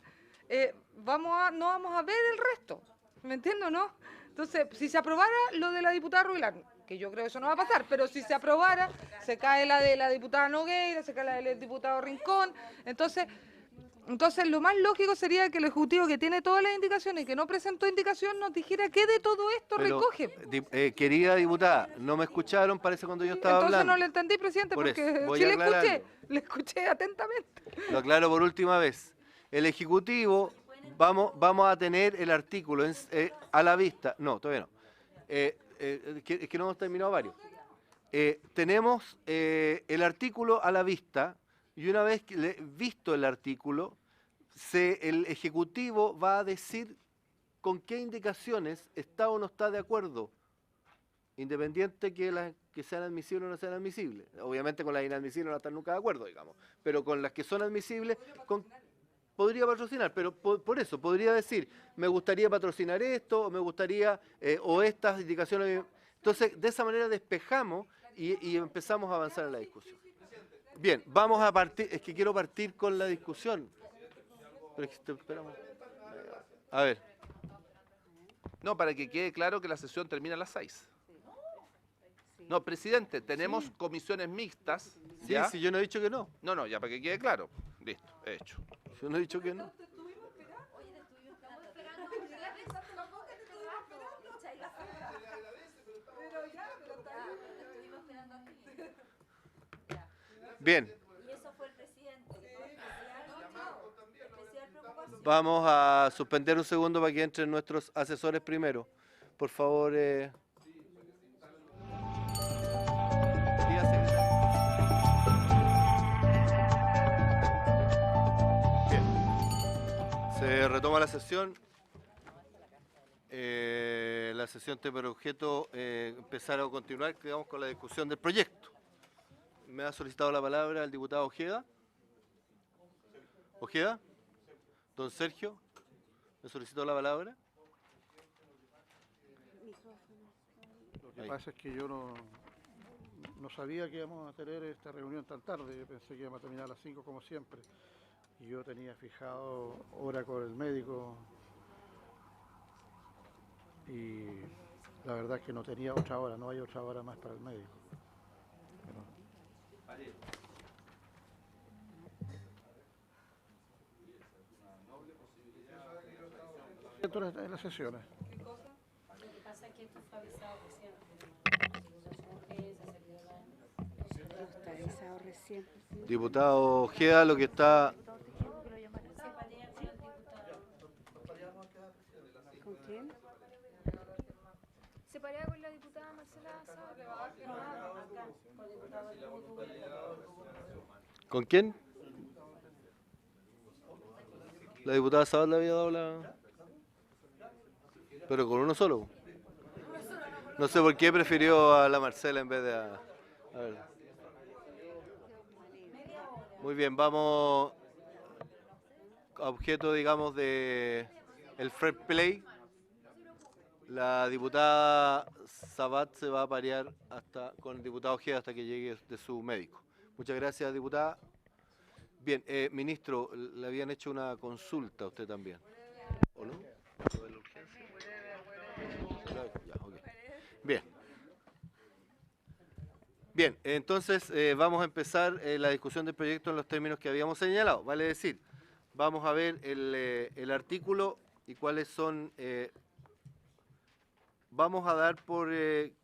no vamos a ver el resto. ¿Me entiendes o no? Entonces, si se aprobara lo de la diputada Rubilar, que yo creo que eso no va a pasar, pero si se aprobara, se cae la de la diputada Nogueira, se cae la del diputado Rincón. Entonces, lo más lógico sería que el Ejecutivo, que tiene todas las indicaciones y que no presentó indicación, nos dijera qué de todo esto Pero, recoge. querida diputada, no me escucharon, parece, cuando yo estaba Entonces hablando. no le entendí, presidente, Por eso, porque voy sí a le aclararlo. escuché atentamente. Lo aclaro por última vez. El Ejecutivo, vamos a tener el artículo a la vista. No, todavía no. Es que no hemos terminado varios. Tenemos el artículo a la vista y una vez visto el artículo, el Ejecutivo va a decir con qué indicaciones está o no está de acuerdo, independiente que sean admisibles o no sean admisibles. Obviamente con las inadmisibles no va a estar nunca de acuerdo, digamos, pero con las que son admisibles podría patrocinar, pero por eso podría decir, me gustaría patrocinar esto, o me gustaría, o estas indicaciones. Entonces, de esa manera despejamos y empezamos a avanzar en la discusión. Bien, vamos a partir, es que quiero partir con la discusión. Pero es que esperamos. A ver. No, para que quede claro que la sesión termina a las 6. No, presidente, tenemos comisiones mixtas. Sí, ¿ya? sí, yo no he dicho que no. No, ya para que quede claro. Listo, hecho. Yo no he dicho que no. Bien. Vamos a suspender un segundo para que entren nuestros asesores primero. Por favor. Diga, secretario. Bien. Se retoma la sesión. La sesión tiene por objeto empezar a continuar, digamos, con la discusión del proyecto. Me ha solicitado la palabra el diputado Ojeda. ¿Ojeda? Don Sergio, ¿me solicitó la palabra? Lo que Ahí. pasa es que yo no sabía que íbamos a tener esta reunión tan tarde. Yo pensé que íbamos a terminar a las 5 como siempre. Y yo tenía fijado hora con el médico. Y la verdad es que no tenía otra hora, no hay otra hora más para el médico. Pero en las sesiones. Lo que pasa es que esto fue avisado recién. Está avisado recién. Diputado Ojeda, lo que está... ¿Con quién? ¿Se parea con la diputada Marcela Sá? ¿Con quién? La diputada Sabal le había dado la... Pero con uno solo. No sé por qué prefirió a la Marcela en vez de a ver. Muy bien, vamos a objeto, digamos, de el fair play. La diputada Sabat se va a parear con el diputado Ojeda hasta que llegue de su médico. Muchas gracias, diputada. Bien, ministro, le habían hecho una consulta a usted también, ¿o no? ¿Sobre la urgencia? Ya, ok. Bien. Bien, entonces vamos a empezar la discusión del proyecto en los términos que habíamos señalado. Vale decir, vamos a ver el artículo y cuáles son... vamos a dar por...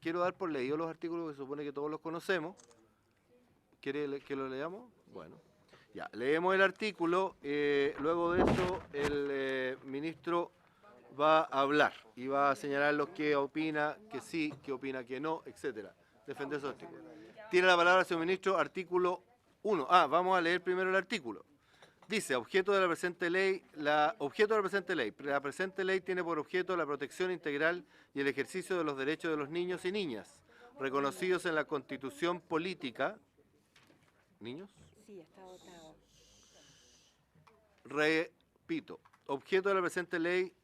quiero dar por leído los artículos que se supone que todos los conocemos. ¿Quiere que lo leamos? Bueno, ya, leemos el artículo, luego de eso el ministro va a hablar y va a señalar lo que opina que sí, que opina que no, etcétera. Defender esos artículos. Tiene la palabra, señor ministro, artículo 1. Vamos a leer primero el artículo. Dice, objeto de la presente ley, la presente ley tiene por objeto la protección integral y el ejercicio de los derechos de los niños y niñas, reconocidos en la Constitución política. ¿Niños? Sí, está votado. Repito, objeto de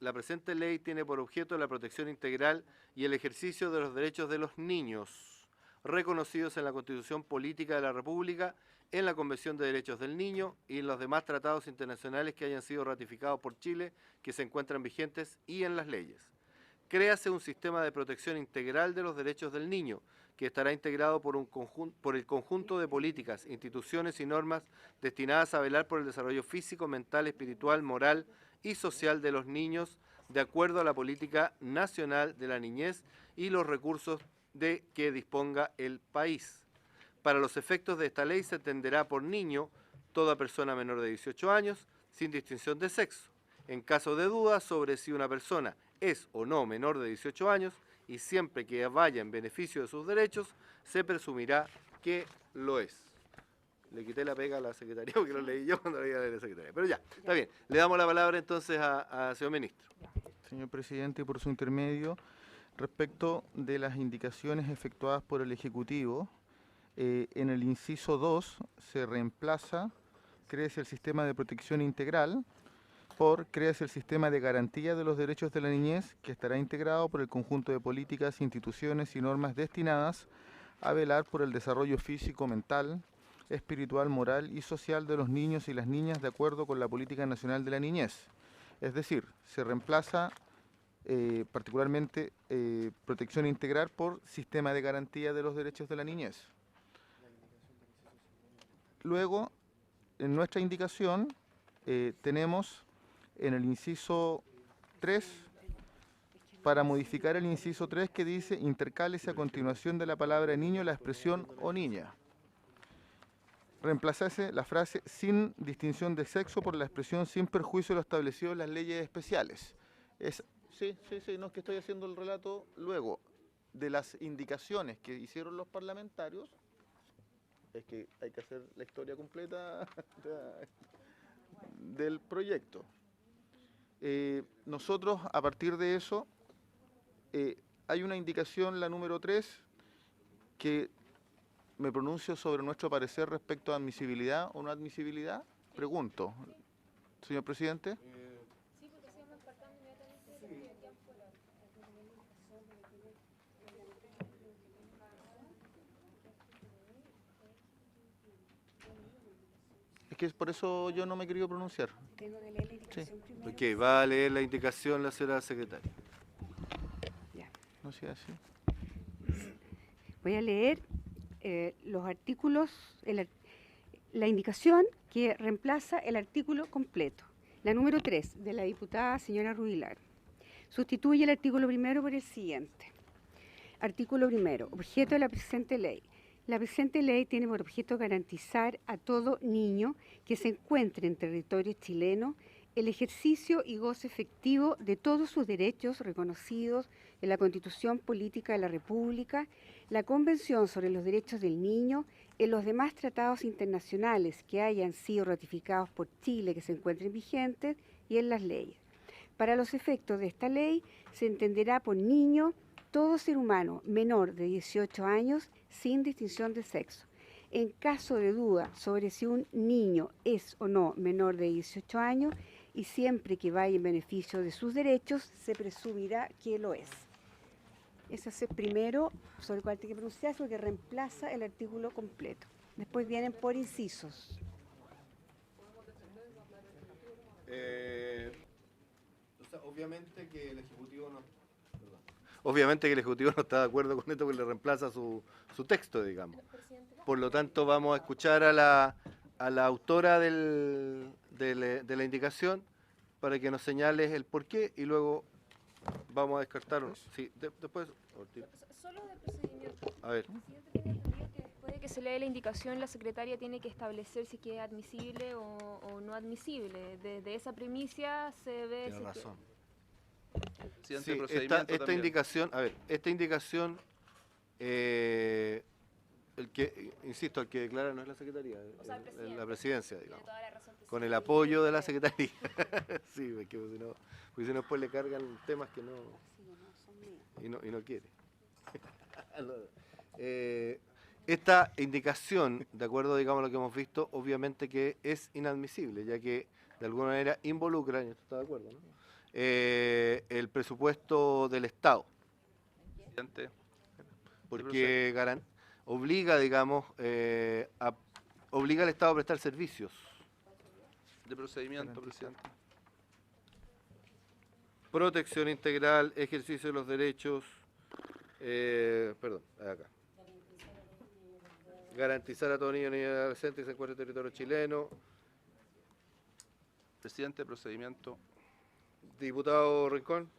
la presente ley tiene por objeto la protección integral y el ejercicio de los derechos de los niños, reconocidos en la Constitución Política de la República, en la Convención de Derechos del Niño y en los demás tratados internacionales que hayan sido ratificados por Chile, que se encuentran vigentes, y en las leyes. Créase un sistema de protección integral de los derechos del niño, que estará integrado por el conjunto de políticas, instituciones y normas destinadas a velar por el desarrollo físico, mental, espiritual, moral y social de los niños, de acuerdo a la política nacional de la niñez y los recursos de que disponga el país. Para los efectos de esta ley se entenderá por niño toda persona menor de 18 años, sin distinción de sexo. En caso de duda sobre si una persona es o no menor de 18 años, y siempre que vaya en beneficio de sus derechos, se presumirá que lo es. Le quité la pega a la secretaría porque lo leí yo cuando leí a la secretaría. Pero ya, está bien. Le damos la palabra entonces a señor ministro. Señor presidente, por su intermedio, respecto de las indicaciones efectuadas por el Ejecutivo, en el inciso 2 se reemplaza, créese el sistema de protección integral, por créase el sistema de garantía de los derechos de la niñez, que estará integrado por el conjunto de políticas, instituciones y normas destinadas a velar por el desarrollo físico, mental, espiritual, moral y social de los niños y las niñas de acuerdo con la Política Nacional de la Niñez. Es decir, se reemplaza particularmente protección integral por sistema de garantía de los derechos de la niñez. Luego, en nuestra indicación, tenemos en el inciso 3, para modificar el inciso 3 que dice, intercálese a continuación de la palabra niño la expresión o niña. Reemplazase la frase sin distinción de sexo por la expresión sin perjuicio de lo establecido en las leyes especiales. Sí, no es que estoy haciendo el relato luego de las indicaciones que hicieron los parlamentarios. Es que hay que hacer la historia completa del proyecto. Nosotros, a partir de eso, hay una indicación, la número 3, que me pronuncio sobre nuestro parecer respecto a admisibilidad o no admisibilidad. Pregunto, señor presidente. Es que por eso yo no me he querido pronunciar. Tengo que leer la indicación primero. Ok, va a leer la indicación la señora secretaria. Ya. No sea así. Voy a leer los artículos, la indicación que reemplaza el artículo completo. La número 3, de la diputada señora Rubilar. Sustituye el artículo primero por el siguiente. Artículo primero, objeto de la presente ley. La presente ley tiene por objeto garantizar a todo niño que se encuentre en territorio chileno el ejercicio y goce efectivo de todos sus derechos reconocidos en la Constitución Política de la República, la Convención sobre los Derechos del Niño, en los demás tratados internacionales que hayan sido ratificados por Chile que se encuentren vigentes y en las leyes. Para los efectos de esta ley se entenderá por niño todo ser humano menor de 18 años sin distinción de sexo. En caso de duda sobre si un niño es o no menor de 18 años y siempre que vaya en beneficio de sus derechos, se presumirá que lo es. Ese es el primero sobre el cual hay que pronunciarse porque reemplaza el artículo completo. Después vienen por incisos. Obviamente que el Ejecutivo no... Obviamente que el Ejecutivo no está de acuerdo con esto porque le reemplaza su texto, digamos. Por lo tanto, vamos a escuchar a la autora de la indicación para que nos señales el por qué y luego vamos a descartar. Sí, después. Solo del procedimiento. A ver. El presidente tiene entendido que después de que se lee la indicación, la secretaria tiene que establecer si es admisible o no admisible. Desde esa primicia se ve. Tiene razón. Presidente, Sí, procedimiento esta también. indicación, a ver, esta indicación, el que, insisto, el que declara no es la Secretaría, O sea, el presidente. la Presidencia, Tiene digamos, toda la razón, con presidente. el apoyo de la Secretaría. Sí, porque si no después le cargan temas que no, y no quiere. Esta indicación, de acuerdo, digamos, a lo que hemos visto, obviamente que es inadmisible, ya que de alguna manera involucra, y esto está de acuerdo, ¿no? El presupuesto del Estado, Presidente. porque obliga, digamos, obliga al Estado a prestar servicios. De procedimiento, presidente. Protección integral, ejercicio de los derechos, acá. Garantizar a todo niño y niña adolescente que se encuentre en territorio chileno. Presidente, procedimiento. Diputado Rincón.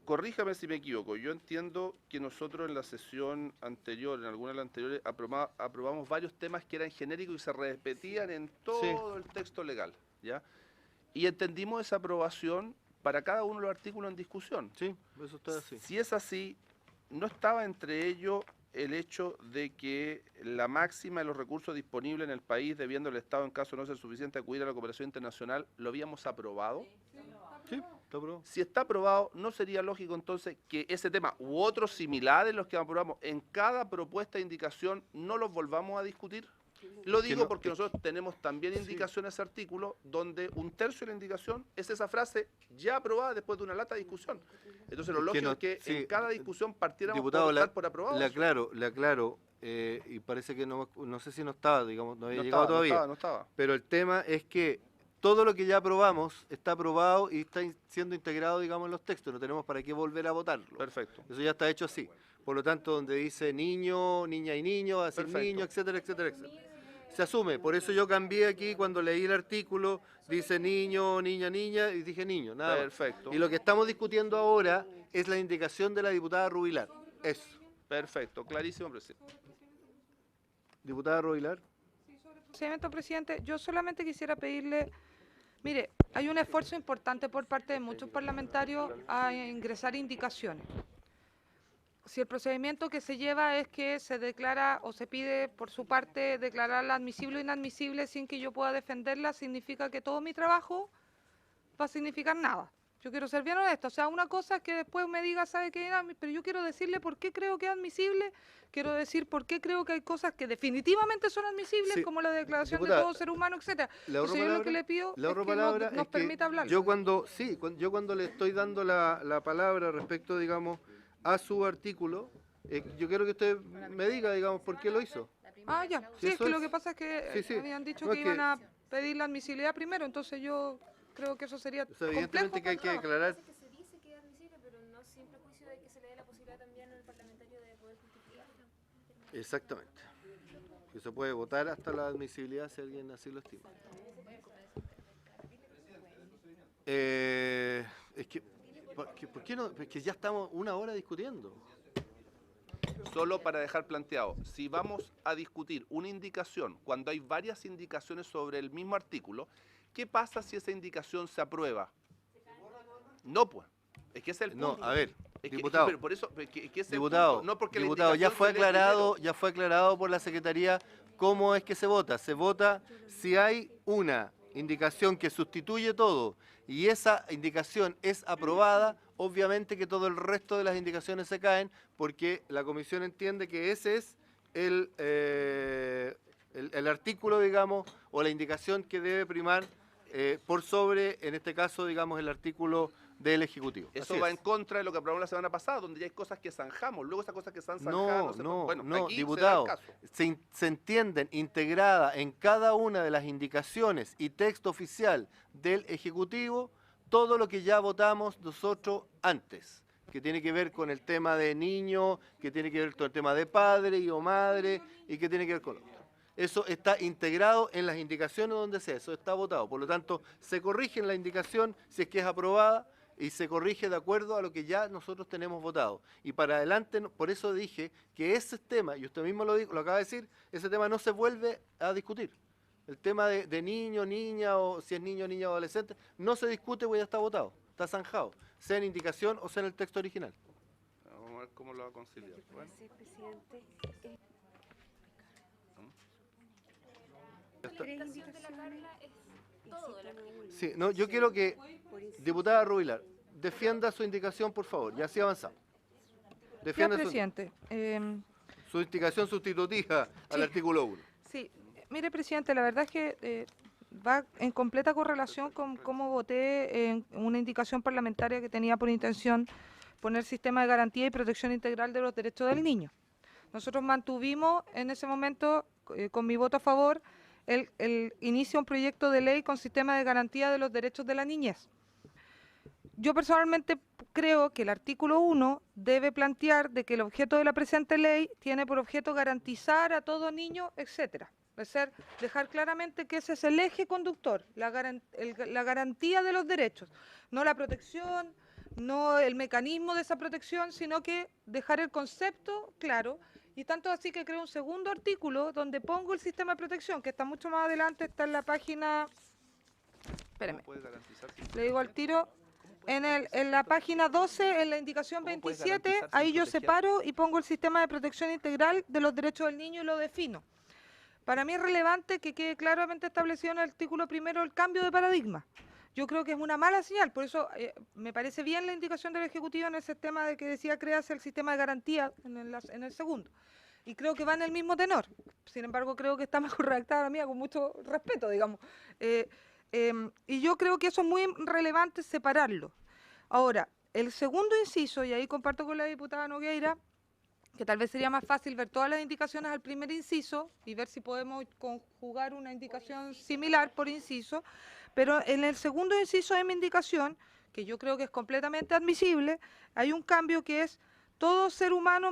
Corríjame si me equivoco. Yo entiendo que nosotros en la sesión anterior, en alguna de las anteriores, aprobamos varios temas que eran genéricos y se repetían en todo el texto legal, ¿ya? Y entendimos esa aprobación para cada uno de los artículos en discusión. Sí, eso está así. Si es así, ¿no estaba entre ellos el hecho de que la máxima de los recursos disponibles en el país, debiendo el Estado, en caso de no ser suficiente, acudir a la cooperación internacional, lo habíamos aprobado? Sí, está aprobado. Si está aprobado, ¿no sería lógico entonces que ese tema u otros similares, los que aprobamos, en cada propuesta de indicación, no los volvamos a discutir? Lo digo porque nosotros tenemos también indicación en ese artículo donde 1/3 de la indicación es esa frase ya aprobada después de una lata de discusión. Entonces lo lógico es que en cada discusión partiéramos Diputado, por dar por aprobado. le aclaro, y parece que no sé si no estaba, digamos, no había No llegado estaba, todavía. no estaba. Pero el tema es que todo lo que ya aprobamos está aprobado y está siendo integrado, digamos, en los textos. No tenemos para qué volver a votarlo. Perfecto. Eso ya está hecho así. Por lo tanto, donde dice niño, niña y niño, va a decir Perfecto. niño, etcétera, etcétera, etcétera. Se asume. Por eso yo cambié aquí cuando leí el artículo, dice niño, niña, niña, y dije niño. Nada más. Perfecto. Y lo que estamos discutiendo ahora es la indicación de la diputada Rubilar. Eso. Perfecto, clarísimo, presidente. Diputada Rubilar. Procedimiento, presidente, yo solamente quisiera pedirle, mire, hay un esfuerzo importante por parte de muchos parlamentarios a ingresar indicaciones. Si el procedimiento que se lleva es que se declara o se pide por su parte declararla admisible o inadmisible sin que yo pueda defenderla, significa que todo mi trabajo va a significar nada. Yo quiero ser bien honesta, o sea, una cosa es que después me diga, ¿sabe qué? Pero yo quiero decirle por qué creo que es admisible, quiero decir por qué creo que hay cosas que definitivamente son admisibles, Sí. como la declaración Diputada, de todo ser humano, etcétera. Le ahorro Entonces yo lo que palabra. le pido Le ahorro es que palabra, nos es que permita hablar. yo cuando le estoy dando la palabra respecto, digamos, a su artículo, yo quiero que usted me diga, digamos, por qué lo hizo. Ah, ya. Sí, es eso que es. lo que pasa es que Sí, sí. habían dicho No, que es iban que- a pedir la admisibilidad primero, entonces yo creo que eso sería O sea, evidentemente que hay que declarar. Que se dice que es admisible, pero no sin prejuicio de que se le dé la posibilidad también al parlamentario de poder justificarla. Exactamente. Que se puede votar hasta la admisibilidad si alguien así lo estima. Es que, ¿por qué no? Es que ya estamos una hora discutiendo. Solo para dejar planteado, si vamos a discutir una indicación cuando hay varias indicaciones sobre el mismo artículo, ¿qué pasa si esa indicación se aprueba? No, pues. Es que ese es el punto. No, a ver, Es que- diputado. pero por eso, es que ese es el Diputado, punto. No porque la diputado, ya indicación fue se lee aclarado, primero. ya fue aclarado por la Secretaría cómo es que se vota. Se vota si hay una indicación que sustituye todo y esa indicación es aprobada, obviamente que todo el resto de las indicaciones se caen porque la comisión entiende que ese es el artículo, digamos, o la indicación que debe primar por sobre, en este caso, digamos, el artículo del Ejecutivo. Eso Así va es. en contra de lo que aprobamos la semana pasada, donde ya hay cosas que zanjamos. Luego esas cosas que están zanjadas No, bueno, no, aquí diputado, se da el caso. se entienden integrada en cada una de las indicaciones y texto oficial del Ejecutivo todo lo que ya votamos nosotros antes, que tiene que ver con el tema de niño, que tiene que ver con el tema de padre y o madre, y que tiene que ver con lo otro. Eso está integrado en las indicaciones donde sea, eso está votado. Por lo tanto, se corrige en la indicación si es que es aprobada y se corrige de acuerdo a lo que ya nosotros tenemos votado. Y para adelante, por eso dije que ese tema, y usted mismo lo acaba de decir, ese tema no se vuelve a discutir. El tema de niño, niña, o si es niño, niña o adolescente, no se discute porque ya está votado, está zanjado, sea en indicación o sea en el texto original. Vamos a ver cómo lo va a conciliar. Bueno. Sí, no, yo quiero que, diputada Rubilar, defienda su indicación, por favor, y así avanzamos. Defienda presidente. su indicación sustitutiva al artículo 1. Sí, mire, presidente, la verdad es que va en completa correlación con cómo voté en una indicación parlamentaria que tenía por intención poner sistema de garantía y protección integral de los derechos del niño. Nosotros mantuvimos en ese momento, con mi voto a favor, el inicio de un proyecto de ley con sistema de garantía de los derechos de la niñez. Yo personalmente creo que el artículo 1 debe plantear de que el objeto de la presente ley tiene por objeto garantizar a todo niño, etcétera. Es decir, dejar claramente que ese es el eje conductor, la garantía de los derechos, no la protección, no el mecanismo de esa protección, sino que dejar el concepto claro. Y tanto así que creo un segundo artículo donde pongo el sistema de protección, que está mucho más adelante, está en la página... Espéreme, le digo al tiro... En la página 12, en la indicación 27, ahí yo separo y pongo el sistema de protección integral de los derechos del niño y lo defino. Para mí es relevante que quede claramente establecido en el artículo primero el cambio de paradigma. Yo creo que es una mala señal, por eso me parece bien la indicación del Ejecutivo en ese tema de que decía crearse el sistema de garantía en el segundo. Y creo que va en el mismo tenor. Sin embargo, creo que está mejor redactada la mía, con mucho respeto, digamos. Y yo creo que eso es muy relevante separarlo. Ahora, el segundo inciso, y ahí comparto con la diputada Nogueira, que tal vez sería más fácil ver todas las indicaciones al primer inciso y ver si podemos conjugar una indicación similar por inciso, pero en el segundo inciso de mi indicación, que yo creo que es completamente admisible, hay un cambio que es todo ser humano,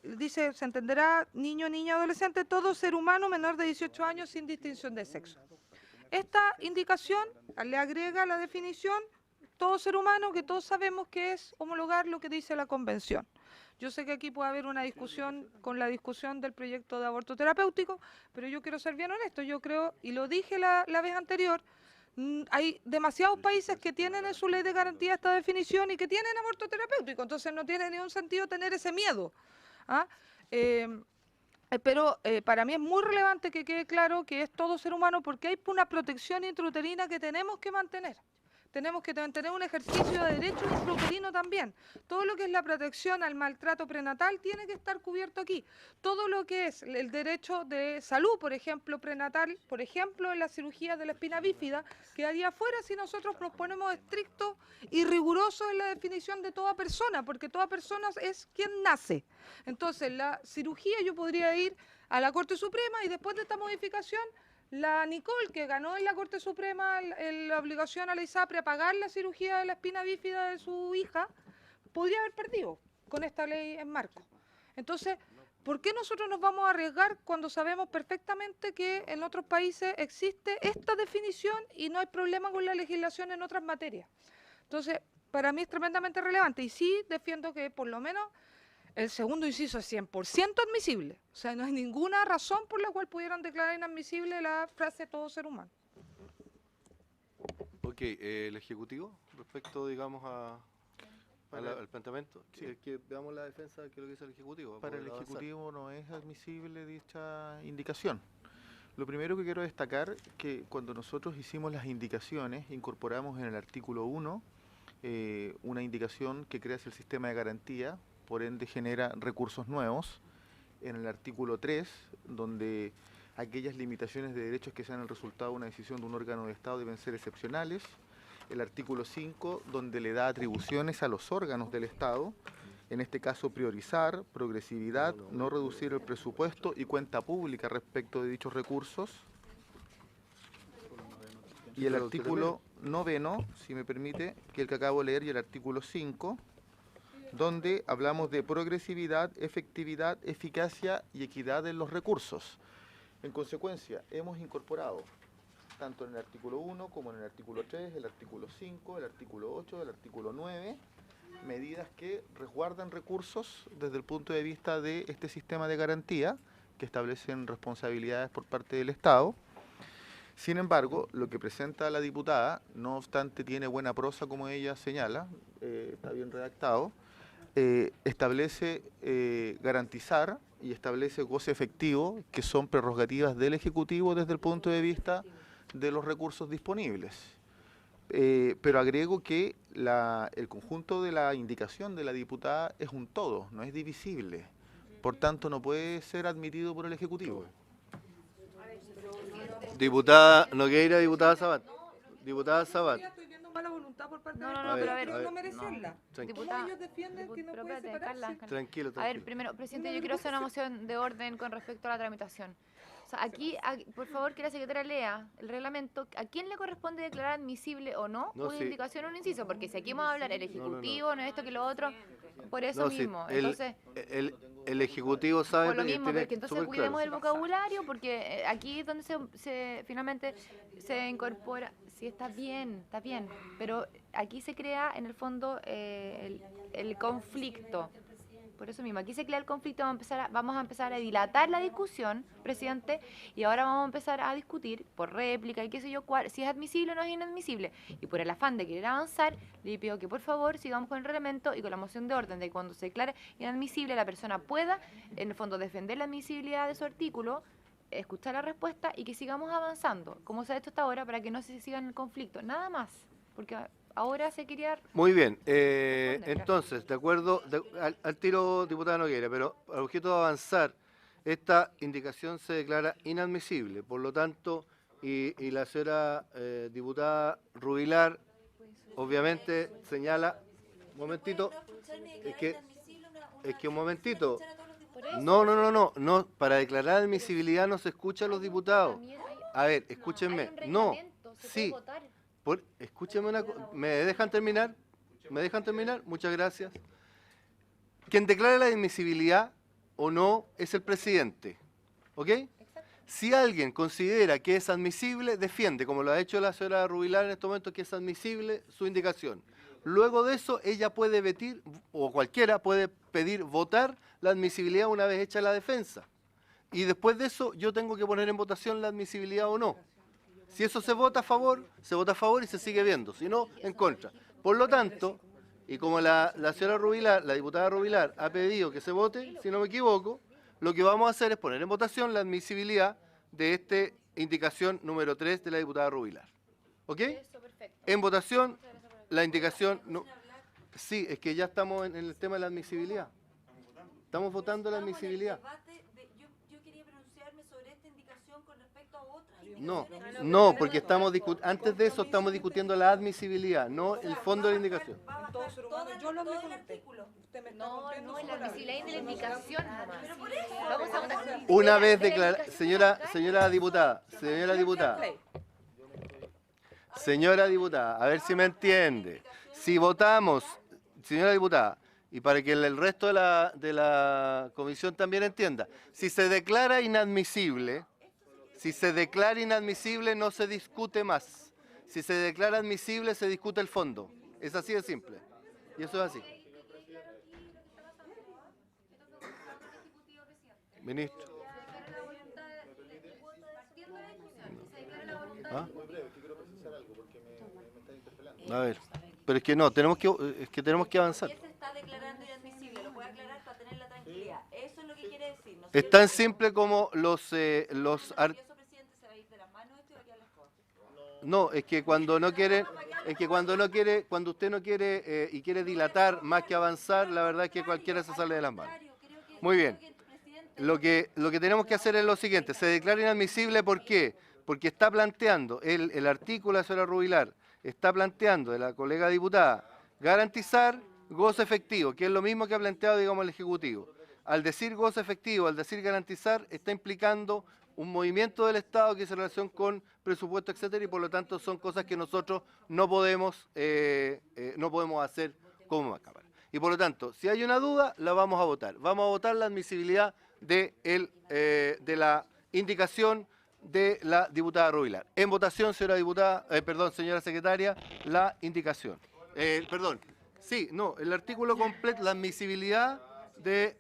dice, se entenderá niño, niña, adolescente, todo ser humano menor de 18 años sin distinción de sexo. Esta indicación le agrega la definición todo ser humano, que todos sabemos que es homologar lo que dice la Convención. Yo sé que aquí puede haber una discusión con la discusión del proyecto de aborto terapéutico, pero yo quiero ser bien honesto, yo creo, y lo dije la vez anterior, hay demasiados países que tienen en su ley de garantía esta definición y que tienen aborto terapéutico, entonces no tiene ningún sentido tener ese miedo. ¿Ah? Pero para mí es muy relevante que quede claro que es todo ser humano porque hay una protección intrauterina que tenemos que mantener. Tenemos que mantener un ejercicio de derecho intrauterino también. Todo lo que es la protección al maltrato prenatal tiene que estar cubierto aquí. Todo lo que es el derecho de salud, por ejemplo, prenatal, por ejemplo, en la cirugía de la espina bífida, quedaría fuera si nosotros nos ponemos estrictos y rigurosos en la definición de toda persona, porque toda persona es quien nace. Entonces, la cirugía yo podría ir a la Corte Suprema y después de esta modificación, la Nicole, que ganó en la Corte Suprema la obligación a la ISAPRE a pagar la cirugía de la espina bífida de su hija, podría haber perdido con esta ley en marco. Entonces, ¿por qué nosotros nos vamos a arriesgar cuando sabemos perfectamente que en otros países existe esta definición y no hay problema con la legislación en otras materias? Entonces, para mí es tremendamente relevante y sí defiendo que por lo menos el segundo inciso es 100% admisible. O sea, no hay ninguna razón por la cual pudieran declarar inadmisible la frase todo ser humano. Ok, el Ejecutivo, respecto, digamos, al planteamiento, sí. Que veamos la defensa de lo que dice el Ejecutivo. Para el Ejecutivo no es admisible dicha indicación. Lo primero que quiero destacar es que cuando nosotros hicimos las indicaciones, incorporamos en el artículo 1 una indicación que crea el sistema de garantía, por ende genera recursos nuevos. En el artículo 3, donde aquellas limitaciones de derechos que sean el resultado de una decisión de un órgano de Estado deben ser excepcionales. El artículo 5, donde le da atribuciones a los órganos del Estado, en este caso priorizar, progresividad, no reducir el presupuesto y cuenta pública respecto de dichos recursos. Y el artículo 9, si me permite, que el que acabo de leer, y el artículo 5, donde hablamos de progresividad, efectividad, eficacia y equidad en los recursos. En consecuencia, hemos incorporado, tanto en el artículo 1 como en el artículo 3, el artículo 5, el artículo 8, el artículo 9, medidas que resguardan recursos desde el punto de vista de este sistema de garantía, que establecen responsabilidades por parte del Estado. Sin embargo, lo que presenta la diputada, no obstante tiene buena prosa como ella señala, está bien redactado, establece garantizar y establece goce efectivo, que son prerrogativas del Ejecutivo desde el punto de vista de los recursos disponibles. Pero agrego que el conjunto de la indicación de la diputada es un todo, no es divisible. Por tanto, no puede ser admitido por el Ejecutivo. Diputada Nogueira, diputada Sabat. Diputada Sabat. Estoy viendo mala voluntad por parte No, de no, la no, pero a diputada, ver, no merecerla. Tranquilo. ¿Cómo ellos defienden que no pero puede espérate, separarse? Carla. Tranquilo, A tranquilo. ver, primero, presidente, yo quiero hacer una moción de orden con respecto a la tramitación. O sea, aquí, por favor, que la secretaria lea el reglamento. ¿A quién le corresponde declarar admisible o no, No, una sí. indicación o un inciso? Porque si aquí vamos a hablar el Ejecutivo, no, esto que lo otro, por eso No, sí, mismo. Entonces, el Ejecutivo sabe... por lo mismo, tiene pero que entonces súper cuidemos claro. el vocabulario, porque aquí es donde finalmente se incorpora. Sí, está bien, pero aquí se crea en el fondo el conflicto. Por eso mismo, aquí se crea el conflicto, vamos a empezar a dilatar la discusión, presidente, y ahora vamos a empezar a discutir por réplica y qué sé yo, si es admisible o no es inadmisible. Y por el afán de querer avanzar, le pido que por favor sigamos con el reglamento y con la moción de orden de que cuando se declare inadmisible la persona pueda, en el fondo, defender la admisibilidad de su artículo, escuchar la respuesta y que sigamos avanzando, como se ha hecho hasta ahora, para que no se siga en el conflicto. Nada más, porque ahora se quería... Muy bien, entonces, de acuerdo, al tiro, diputada Nogueira, pero al objeto de avanzar, esta indicación se declara inadmisible, por lo tanto, y la señora diputada Rubilar, obviamente, señala, un momentito, es que un momentito, no, para declarar admisibilidad no se escucha a los diputados. A ver, escúchenme, no, sí. Escúcheme ¿me dejan terminar? Muchas gracias. Quien declara la admisibilidad o no es el presidente, ¿ok? Si alguien considera que es admisible, defiende, como lo ha hecho la señora Rubilar en este momento, que es admisible su indicación. Luego de eso, ella puede pedir, o cualquiera puede pedir votar la admisibilidad una vez hecha la defensa. Y después de eso, yo tengo que poner en votación la admisibilidad o no. Si eso se vota a favor y se sigue viendo, si no, en contra. Por lo tanto, y como la señora Rubilar, la diputada Rubilar, ha pedido que se vote, si no me equivoco, lo que vamos a hacer es poner en votación la admisibilidad de esta indicación número 3 de la diputada Rubilar. ¿Ok? En votación, la indicación... No, sí, es que ya estamos en el tema de la admisibilidad. Estamos votando la admisibilidad. No, porque estamos antes de eso estamos discutiendo la admisibilidad, no el fondo de la indicación. Yo lo hablé con usted. No, la admisibilidad de la indicación nomás. Vamos a votar. Una vez declarada, señora diputada, a ver si me entiende. Si votamos, señora diputada, y para que el resto de la comisión también entienda, si se declara inadmisible, no se discute más. Si se declara admisible, se discute el fondo. Es así de simple. Y eso es así. Ministro. ¿Ah? A ver, pero es que no, tenemos que avanzar. Se está declarando inadmisible, lo puede aclarar para tener la tranquilidad. Eso es lo que quiere decir. Es tan simple como No, es que cuando no quieren, cuando usted no quiere y quiere dilatar más que avanzar, la verdad es que cualquiera se sale de las manos. Muy bien. Lo que tenemos que hacer es lo siguiente, se declara inadmisible, ¿por qué? Porque está planteando, el artículo de la señora Rubilar, está planteando de la colega diputada, garantizar goce efectivo, que es lo mismo que ha planteado, digamos, el Ejecutivo. Al decir goce efectivo, al decir garantizar, está implicando un movimiento del Estado que se relaciona con presupuesto, etcétera, y por lo tanto son cosas que nosotros no podemos hacer como Cámara. Y por lo tanto, si hay una duda, la vamos a votar. Vamos a votar la admisibilidad de la indicación de la diputada Rubilar. En votación, señora diputada, señora secretaria, la indicación. El artículo completo, la admisibilidad de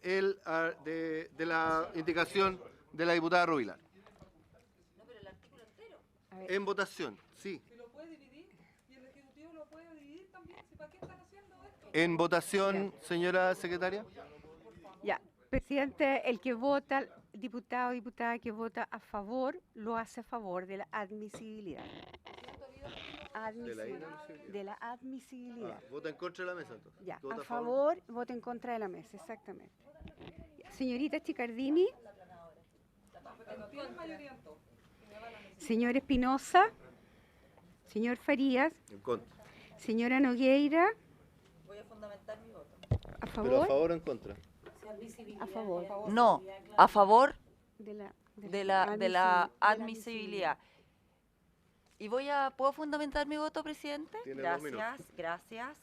la indicación de la diputada Rubilar. En votación, sí. En votación, señora secretaria. Ya, presidente, el que vota, diputado o diputada que vota a favor, lo hace a favor de la admisibilidad. De la admisibilidad. Vota en contra de la mesa, entonces. Ya, a favor, vota en contra de la mesa, exactamente. Ya, señorita Chicardini. Señor Espinosa. Señor Farías. En contra. Señora Nogueira. Voy a fundamentar mi voto. ¿A favor? ¿Pero a favor o en contra? A favor. No, a favor de de la admisibilidad. Y ¿puedo fundamentar mi voto, presidente? Tiene 2 minutos. Gracias.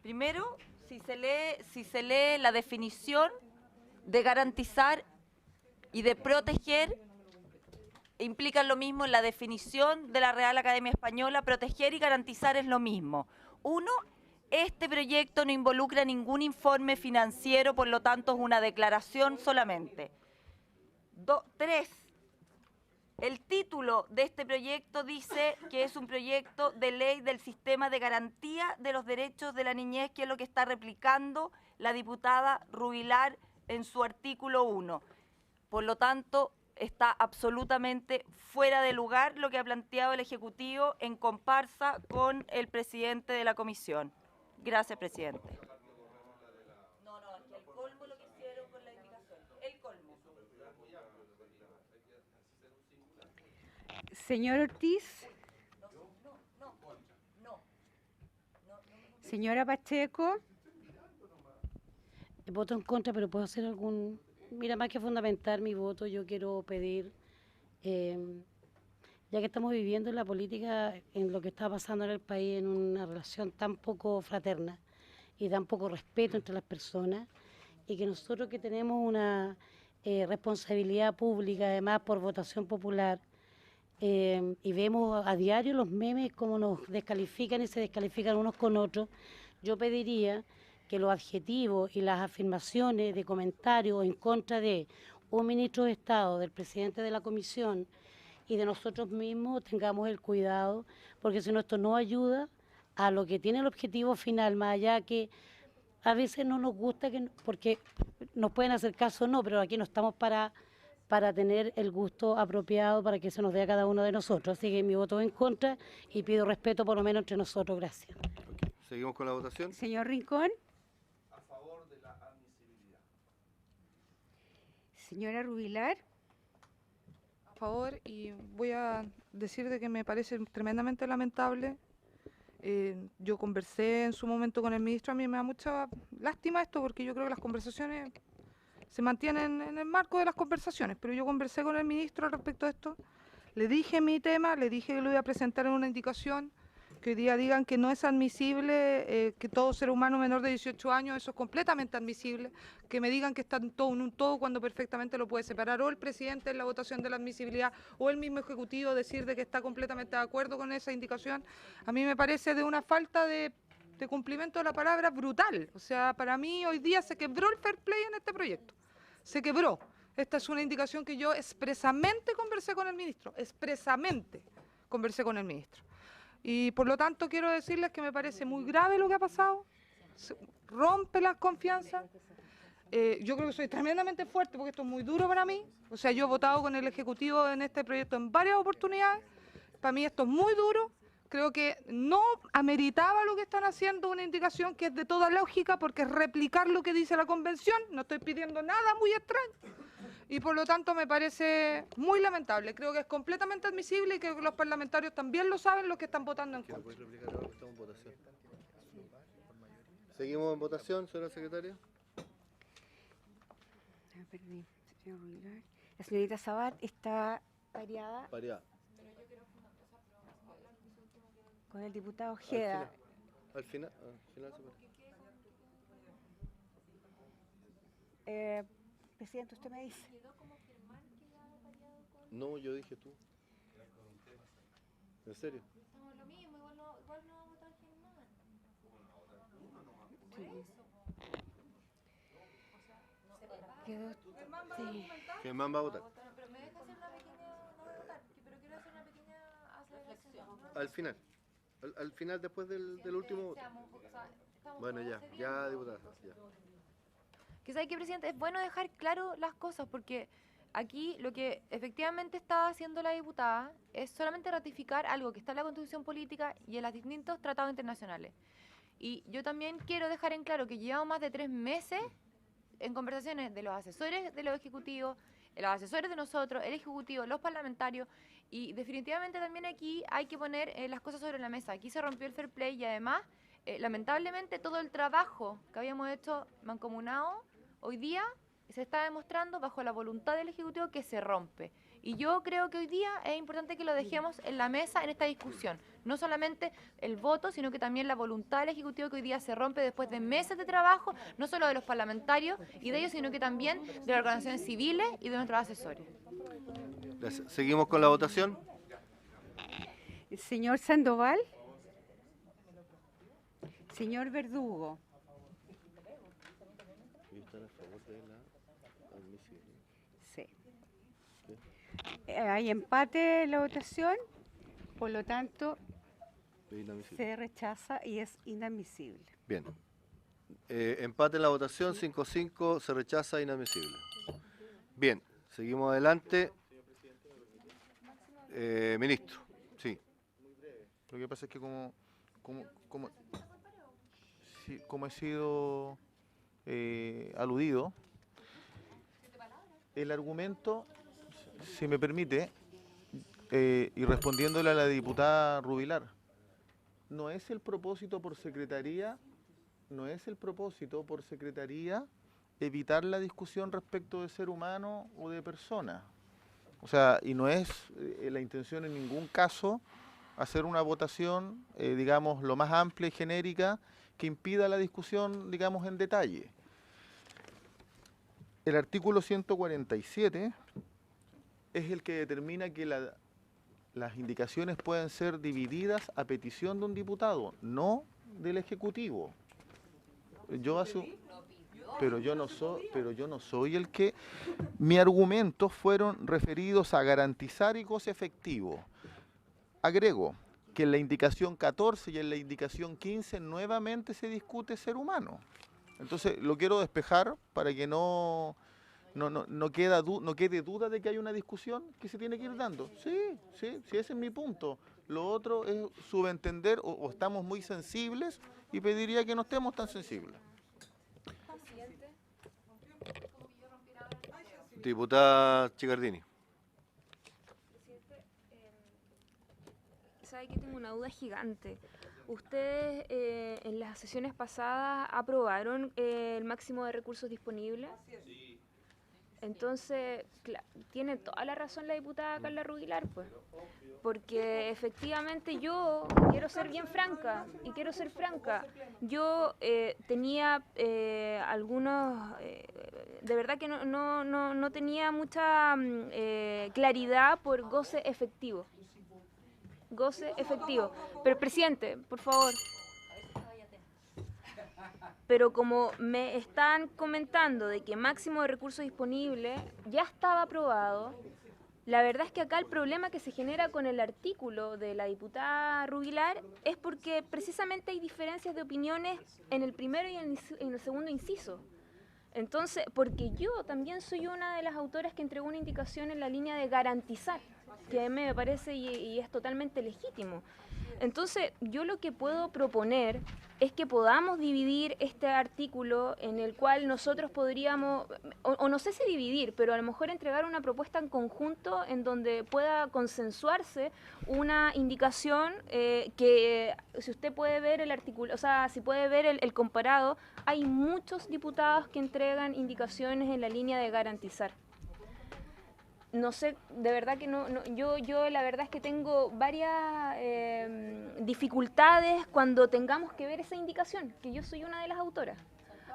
Primero, si se lee la definición de garantizar y de proteger, implican lo mismo en la definición de la Real Academia Española. Proteger y garantizar es lo mismo. Uno, este proyecto no involucra ningún informe financiero, por lo tanto es una declaración solamente. 3. El título de este proyecto dice que es un proyecto de ley del sistema de garantía de los derechos de la niñez, que es lo que está replicando la diputada Rubilar en su artículo 1. Por lo tanto, está absolutamente fuera de lugar lo que ha planteado el Ejecutivo en comparsa con el presidente de la comisión. Gracias, presidente. No, es que el colmo lo que hicieron con la indicación. El colmo. Señor Ortiz. Señora Pacheco. Voto en contra, pero puedo hacer algún... Mira, más que fundamentar mi voto, yo quiero pedir, ya que estamos viviendo en la política, en lo que está pasando en el país, en una relación tan poco fraterna y tan poco respeto entre las personas, y que nosotros que tenemos una responsabilidad pública, además por votación popular, y vemos a diario los memes cómo nos descalifican y se descalifican unos con otros, yo pediría que los adjetivos y las afirmaciones de comentarios en contra de un ministro de Estado, del presidente de la comisión y de nosotros mismos tengamos el cuidado, porque si no esto no ayuda a lo que tiene el objetivo final, más allá que a veces no nos gusta, porque nos pueden hacer caso o no, pero aquí no estamos para tener el gusto apropiado para que se nos dé a cada uno de nosotros. Así que mi voto es en contra y pido respeto por lo menos entre nosotros. Gracias. Okay. Seguimos con la votación. Señor Rincón. Señora Rubilar. A favor, y voy a decir de que me parece tremendamente lamentable. Yo conversé en su momento con el ministro, a mí me da mucha lástima esto, porque yo creo que las conversaciones se mantienen en el marco de las conversaciones, pero yo conversé con el ministro al respecto de esto, le dije mi tema, le dije que lo iba a presentar en una indicación, que hoy día digan que no es admisible, que todo ser humano menor de 18 años, eso es completamente admisible, que me digan que está todo en un todo cuando perfectamente lo puede separar, o el presidente en la votación de la admisibilidad, o el mismo Ejecutivo decir de que está completamente de acuerdo con esa indicación, a mí me parece de una falta de cumplimiento de la palabra brutal. O sea, para mí hoy día se quebró el fair play en este proyecto, se quebró. Esta es una indicación que yo expresamente conversé con el ministro, Y por lo tanto quiero decirles que me parece muy grave lo que ha pasado, rompe la confianza. Yo creo que soy tremendamente fuerte porque esto es muy duro para mí. O sea, yo he votado con el Ejecutivo en este proyecto en varias oportunidades. Para mí esto es muy duro. Creo que no ameritaba lo que están haciendo, una indicación que es de toda lógica porque es replicar lo que dice la Convención. No estoy pidiendo nada muy extraño. Y por lo tanto me parece muy lamentable. Creo que es completamente admisible y que los parlamentarios también lo saben, los que están votando en contra. Seguimos en votación, señora secretaria. La señorita Sabat está pareada con el diputado Ojeda. Al final Presidente, usted me dice. No, yo dije tú. ¿En serio? Lo mismo, igual no va a votar Germán. Quedó, sí. Germán va a votar. Pero me deja hacer una pequeña, no voy a votar, pero quiero hacer una pequeña reflexión. Al final. Al final, después del último voto. Bueno, ya, diputada. Ya. Que sabe que, presidente, es bueno dejar claro las cosas, porque aquí lo que efectivamente está haciendo la diputada es solamente ratificar algo que está en la Constitución Política y en los distintos tratados internacionales. Y yo también quiero dejar en claro que llevamos más de 3 meses en conversaciones de los asesores de los ejecutivos, los asesores de nosotros, el ejecutivo, los parlamentarios, y definitivamente también aquí hay que poner las cosas sobre la mesa. Aquí se rompió el fair play y además, lamentablemente, todo el trabajo que habíamos hecho mancomunado hoy día se está demostrando bajo la voluntad del Ejecutivo que se rompe. Y yo creo que hoy día es importante que lo dejemos en la mesa en esta discusión. No solamente el voto, sino que también la voluntad del Ejecutivo que hoy día se rompe después de meses de trabajo, no solo de los parlamentarios y de ellos, sino que también de las organizaciones civiles y de nuestros asesores. Gracias. Seguimos con la votación. Señor Sandoval. Señor Verdugo. Sí. Hay empate en la votación, por lo tanto se rechaza y es inadmisible. Bien. Empate en la votación, 5-5, se rechaza, inadmisible. Bien, seguimos adelante. Ministro, sí. Lo que pasa es que como he sido aludido, el argumento, si me permite, y respondiéndole a la diputada Rubilar, no es el propósito por secretaría evitar la discusión respecto de ser humano o de persona. O sea, y no es la intención en ningún caso hacer una votación, digamos, lo más amplia y genérica que impida la discusión, digamos, en detalle. El artículo 147 es el que determina que las indicaciones pueden ser divididas a petición de un diputado, no del Ejecutivo. Pero yo no soy el que... Mis argumentos fueron referidos a garantizar y goce efectivo. Agrego que en la indicación 14 y en la indicación 15 nuevamente se discute ser humano. Entonces lo quiero despejar para que no quede duda de que hay una discusión que se tiene que ir dando. Sí, ese es mi punto. Lo otro es subentender o estamos muy sensibles y pediría que no estemos tan sensibles. Diputada Chicardini. Presidente, sabe que tengo una duda gigante. ¿Ustedes en las sesiones pasadas aprobaron el máximo de recursos disponibles? Sí. Entonces, tiene toda la razón la diputada Carla Rubilar, pues. Porque efectivamente yo quiero ser bien franca, y quiero ser franca. Yo tenía algunos... de verdad que no tenía mucha claridad por goce efectivo. Goce efectivo. Pero, presidente, por favor. Pero como me están comentando de que máximo de recursos disponibles ya estaba aprobado, la verdad es que acá el problema que se genera con el artículo de la diputada Rubilar es porque precisamente hay diferencias de opiniones en el primero y en el segundo inciso. Entonces, porque yo también soy una de las autoras que entregó una indicación en la línea de garantizar, que a mí me parece y es totalmente legítimo. Entonces, yo lo que puedo proponer es que podamos dividir este artículo en el cual nosotros podríamos, o no sé si dividir, pero a lo mejor entregar una propuesta en conjunto en donde pueda consensuarse una indicación que, si usted puede ver el artículo, o sea, si puede ver el comparado, hay muchos diputados que entregan indicaciones en la línea de garantizar. No sé, de verdad que yo la verdad es que tengo varias dificultades cuando tengamos que ver esa indicación, que yo soy una de las autoras.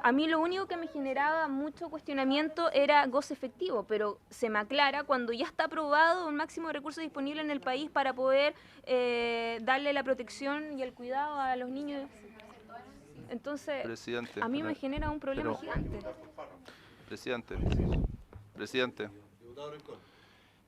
A mí lo único que me generaba mucho cuestionamiento era goce efectivo, pero se me aclara cuando ya está aprobado un máximo de recursos disponibles en el país para poder darle la protección y el cuidado a los niños. Entonces, Presidente, a mí me genera un problema gigante. Presidente,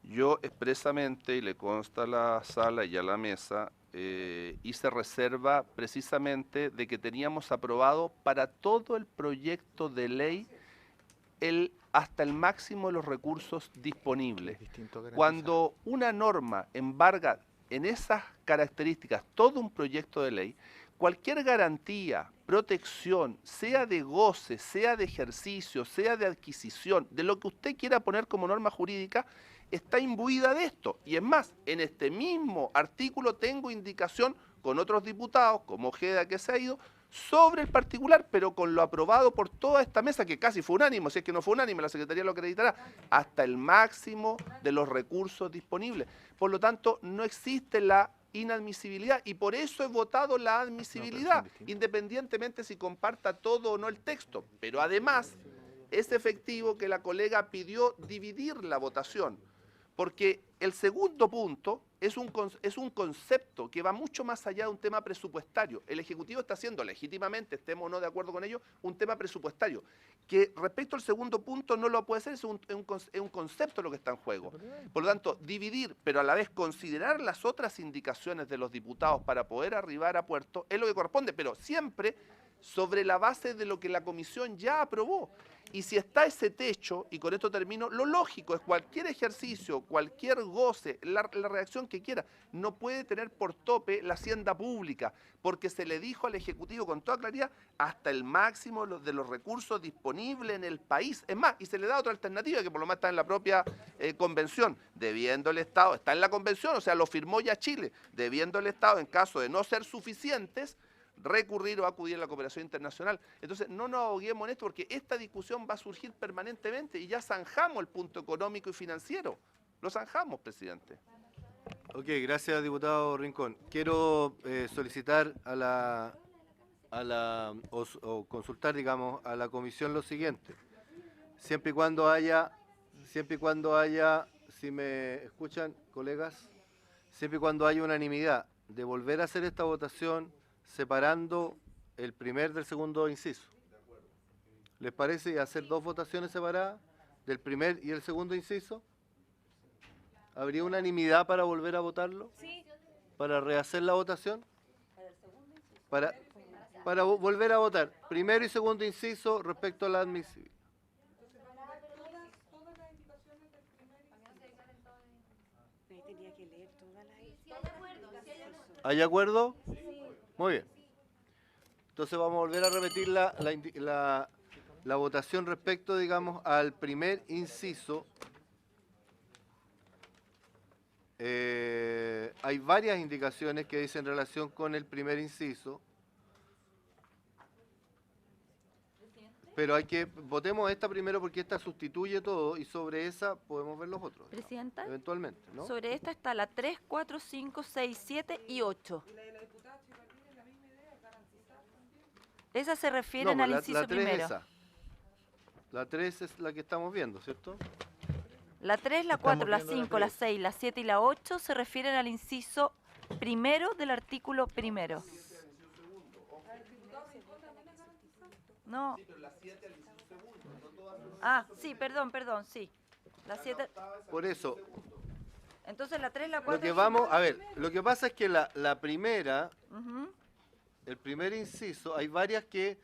yo expresamente, y le consta a la sala y a la mesa, hice reserva precisamente de que teníamos aprobado para todo el proyecto de ley hasta el máximo de los recursos disponibles. Cuando una norma embarga en esas características todo un proyecto de ley, cualquier garantía, protección, sea de goce, sea de ejercicio, sea de adquisición, de lo que usted quiera poner como norma jurídica, está imbuida de esto. Y es más, en este mismo artículo tengo indicación con otros diputados, como Ojeda que se ha ido, sobre el particular, pero con lo aprobado por toda esta mesa, que casi fue unánime, si es que no fue unánime, la Secretaría lo acreditará, hasta el máximo de los recursos disponibles. Por lo tanto, no existe la inadmisibilidad y por eso he votado la admisibilidad, independientemente si comparta todo o no el texto. Pero además, es efectivo que la colega pidió dividir la votación, porque el segundo punto es un concepto que va mucho más allá de un tema presupuestario. El Ejecutivo está haciendo legítimamente, estemos o no de acuerdo con ello, un tema presupuestario, que respecto al segundo punto no lo puede ser, es un concepto lo que está en juego. Por lo tanto, dividir, pero a la vez considerar las otras indicaciones de los diputados para poder arribar a puerto, es lo que corresponde, pero siempre sobre la base de lo que la comisión ya aprobó. Y si está ese techo, y con esto termino, lo lógico es cualquier ejercicio, cualquier goce, la reacción que quiera, no puede tener por tope la hacienda pública, porque se le dijo al Ejecutivo con toda claridad hasta el máximo de los recursos disponibles en el país. Es más, y se le da otra alternativa que por lo más está en la propia convención, debiendo el Estado, está en la convención, o sea, lo firmó ya Chile, debiendo el Estado en caso de no ser suficientes, recurrir o acudir a la cooperación internacional. Entonces, no nos ahoguemos en esto porque esta discusión va a surgir permanentemente y ya zanjamos el punto económico y financiero. Lo zanjamos, presidente. Ok, gracias, diputado Rincón. Quiero solicitar o consultar, digamos, a la comisión lo siguiente. Siempre y cuando haya, si me escuchan, colegas, siempre y cuando haya unanimidad de volver a hacer esta votación separando el primer del segundo inciso. ¿Les parece hacer dos votaciones separadas del primer y el segundo inciso? ¿Habría unanimidad para volver a votarlo? Sí. ¿Para rehacer la votación? Para volver a votar primero y segundo inciso respecto a la admisibilidad. ¿Hay acuerdo? Muy bien. Entonces vamos a volver a repetir la votación respecto, digamos, al primer inciso. Hay varias indicaciones que dicen relación con el primer inciso. Pero votemos esta primero porque esta sustituye todo y sobre esa podemos ver los otros. Presidenta, eventualmente, ¿no? sobre esta está la 3, 4, 5, 6, 7 y 8. Esas se refieren al inciso primero. Es esa. La 3 es la que estamos viendo, ¿cierto? La 3, la 4, la 5, la 6, la 7 y la 8 se refieren al inciso primero del artículo primero. No. Ah, sí, perdón, sí. La 7. Por eso. Entonces la 3, la 4. Lo que vamos, a ver, lo que pasa es que la primera, el primer inciso, hay varias que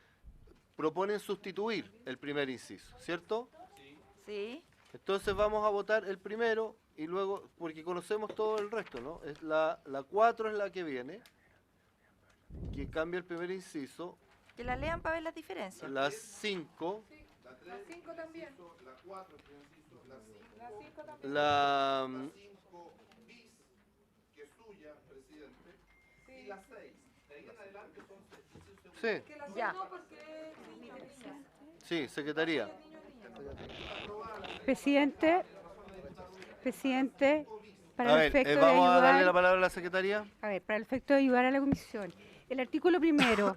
proponen sustituir el primer inciso, ¿cierto? Sí. Entonces vamos a votar el primero y luego, porque conocemos todo el resto, ¿no? Es la 4 es la que viene, que cambia el primer inciso. Que la lean para ver las diferencias. La 5. La 5 también. La 4, la 5 también. La 5 bis, que es suya, presidente, y la 6. De ahí en adelante son 6. Sí. Que la 6 Ya. no porque... Sí, secretaría. Presidente, para A el ver, efecto de vamos a darle ayudar, la palabra a la secretaría. a ver, para el efecto de ayudar a la comisión. El artículo primero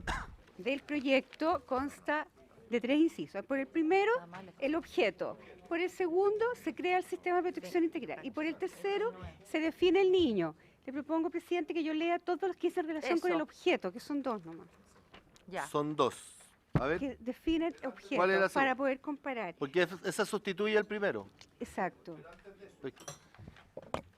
del proyecto consta de 3 incisos. Por el primero, el objeto. Por el segundo, se crea el sistema de protección integral. Y por el tercero, se define el niño. Le propongo, presidente, que yo lea todos los que dicen relación con el objeto, que son 2 nomás. Ya. Son 2. A ver, Que definen ¿cuál es la objeto para segunda? poder comparar. Porque esa sustituye al primero. Exacto.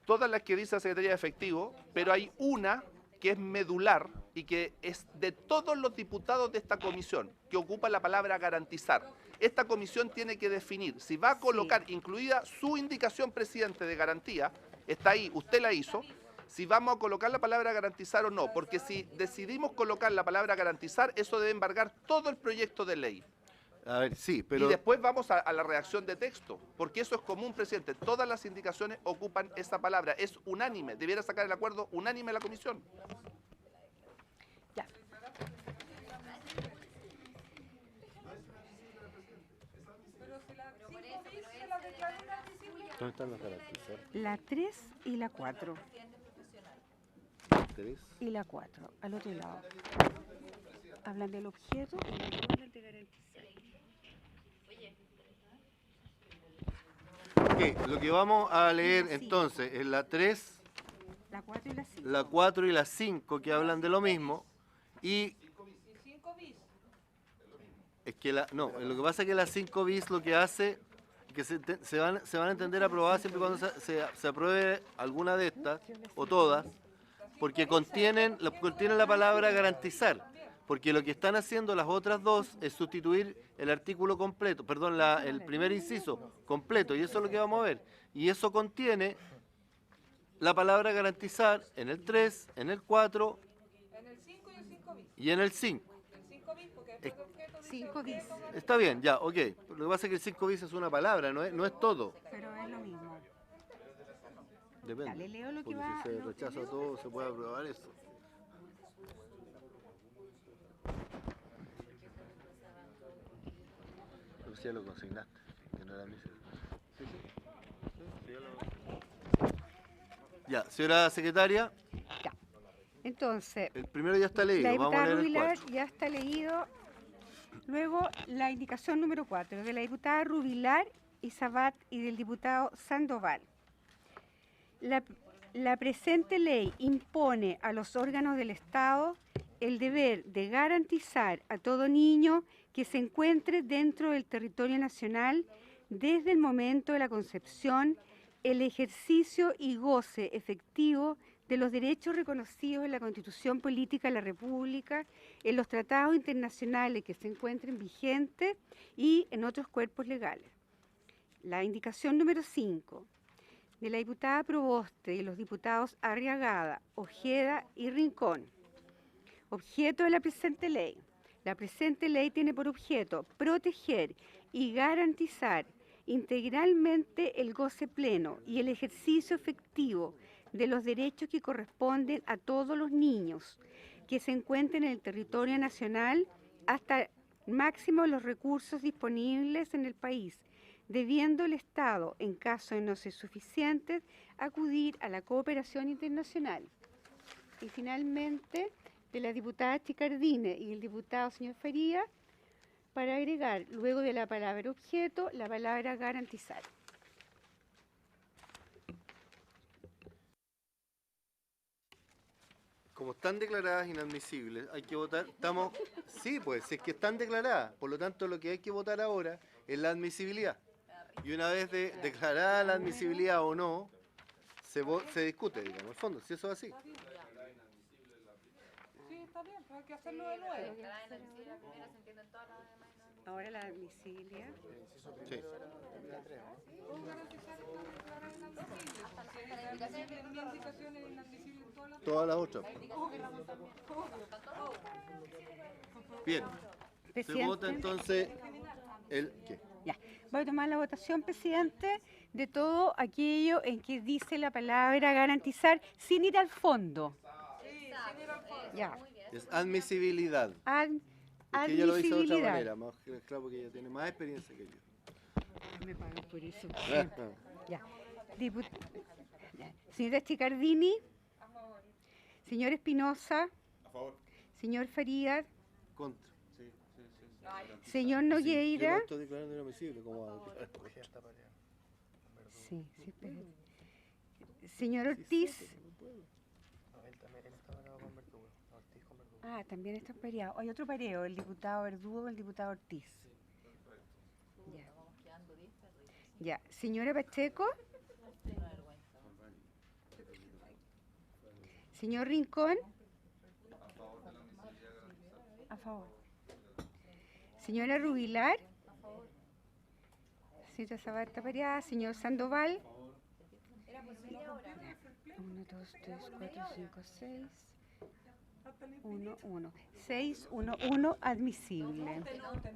Todas las que dice la Secretaría de Efectivo, pero hay una que es medular y que es de todos los diputados de esta comisión, que ocupa la palabra garantizar. Esta comisión tiene que definir si va a colocar, incluida su indicación, presidente, de garantía, está ahí, usted la hizo, si vamos a colocar la palabra garantizar o no, porque si decidimos colocar la palabra garantizar, eso debe embargar todo el proyecto de ley. A ver, sí, pero... Y después vamos a la redacción de texto, porque eso es común, presidente. Todas las indicaciones ocupan esa palabra, es unánime, debiera sacar el acuerdo unánime la comisión. Ya. ¿Dónde están las garantizar? La 3 y la 4. 3. Y la 4, al otro lado. Hablan del objeto y luego hablan de garantizar. Ok, lo que vamos a leer entonces es la 3, La 4 y la 5. la 4 y la 5 que hablan de lo mismo. Y es que no, lo que pasa es que la 5 bis lo que hace que se van a entender aprobadas siempre y cuando se apruebe alguna de estas o todas, porque contienen la palabra garantizar, porque lo que están haciendo las otras dos es sustituir el artículo completo, perdón, el primer inciso completo, y eso es lo que vamos a ver, y eso contiene la palabra garantizar en el 3, en el 4 En el 5 y el 5 bis. y en el 5. El 5 bis, porque después de objeto dice 5 bis. Está bien, ya, ok. Lo que pasa es que el 5 bis es una palabra, no es todo. Pero es lo mismo. Depende. Dale, leo lo que porque va, si se lo que rechaza leo. todo, se puede aprobar eso. Pero si ya lo consignaste, que no era mi. Ya, señora secretaria, Ya. Entonces, el primero ya está leído, la vamos a diputada leer el Rubilar 4. ya está leído. Luego, la indicación número 4, de la diputada Rubilar y Sabat y del diputado Sandoval. La presente ley impone a los órganos del Estado el deber de garantizar a todo niño que se encuentre dentro del territorio nacional desde el momento de la concepción el ejercicio y goce efectivo de los derechos reconocidos en la Constitución Política de la República, en los tratados internacionales que se encuentren vigentes y en otros cuerpos legales. La indicación número 5, de la diputada Proboste y los diputados Arriagada, Ojeda y Rincón. Objeto de la presente ley. La presente ley tiene por objeto proteger y garantizar integralmente el goce pleno y el ejercicio efectivo de los derechos que corresponden a todos los niños que se encuentren en el territorio nacional hasta el máximo de los recursos disponibles en el país, debiendo el Estado, en caso de no ser suficientes, acudir a la cooperación internacional. Y finalmente, de la diputada Chicardine y el diputado señor Faría, para agregar, luego de la palabra objeto, la palabra garantizar. Como están declaradas inadmisibles, hay que votar, sí, pues, si es que están declaradas, por lo tanto lo que hay que votar ahora es la admisibilidad. Y una vez declarada la admisibilidad o no, se discute, digamos, en el fondo, si eso es así. Sí, está bien, pero hay que hacerlo de nuevo. Ahora la admisibilidad. Sí. Todas las otras. Bien. Se Presidente. vota entonces el ¿qué? Ya. Voy a tomar la votación, presidente, de todo aquello en que dice la palabra garantizar sin ir al fondo. Ya. Es admisibilidad. Es que ella lo dice de otra manera, más claro, porque ella tiene más experiencia que yo. Me pagan por eso. Ah, Ya. Ya. Señora Chicardini. Señor Espinosa. A favor. Señor Farías. Contra. Señor Nogueira. Yo no estoy declarando inadmisible, como Sí, sí, espere. Señor Ortiz. Ah, también está pareado. Hay otro pareo, el diputado Verdugo, el diputado Ortiz. Ya. Ya. Señora Pacheco. Señor Rincón. A favor. Señora Rubilar. Señora Zavala está pareada. Señor Sandoval. 1, 2, 3, 4, 5, 6. 1, 1. 6, 1, 1, admisible.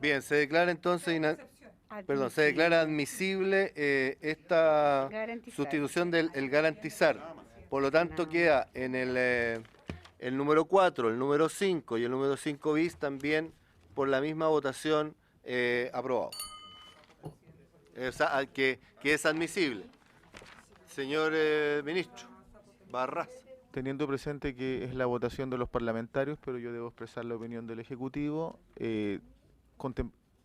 Bien, se declara entonces se declara admisible esta Garantizar. sustitución del el garantizar. Por lo tanto, queda en el número 4, el número 5 y el número 5 bis también por la misma votación aprobado. O sea, que es admisible. Señor ministro Barras. Teniendo presente que es la votación de los parlamentarios, pero yo debo expresar la opinión del Ejecutivo,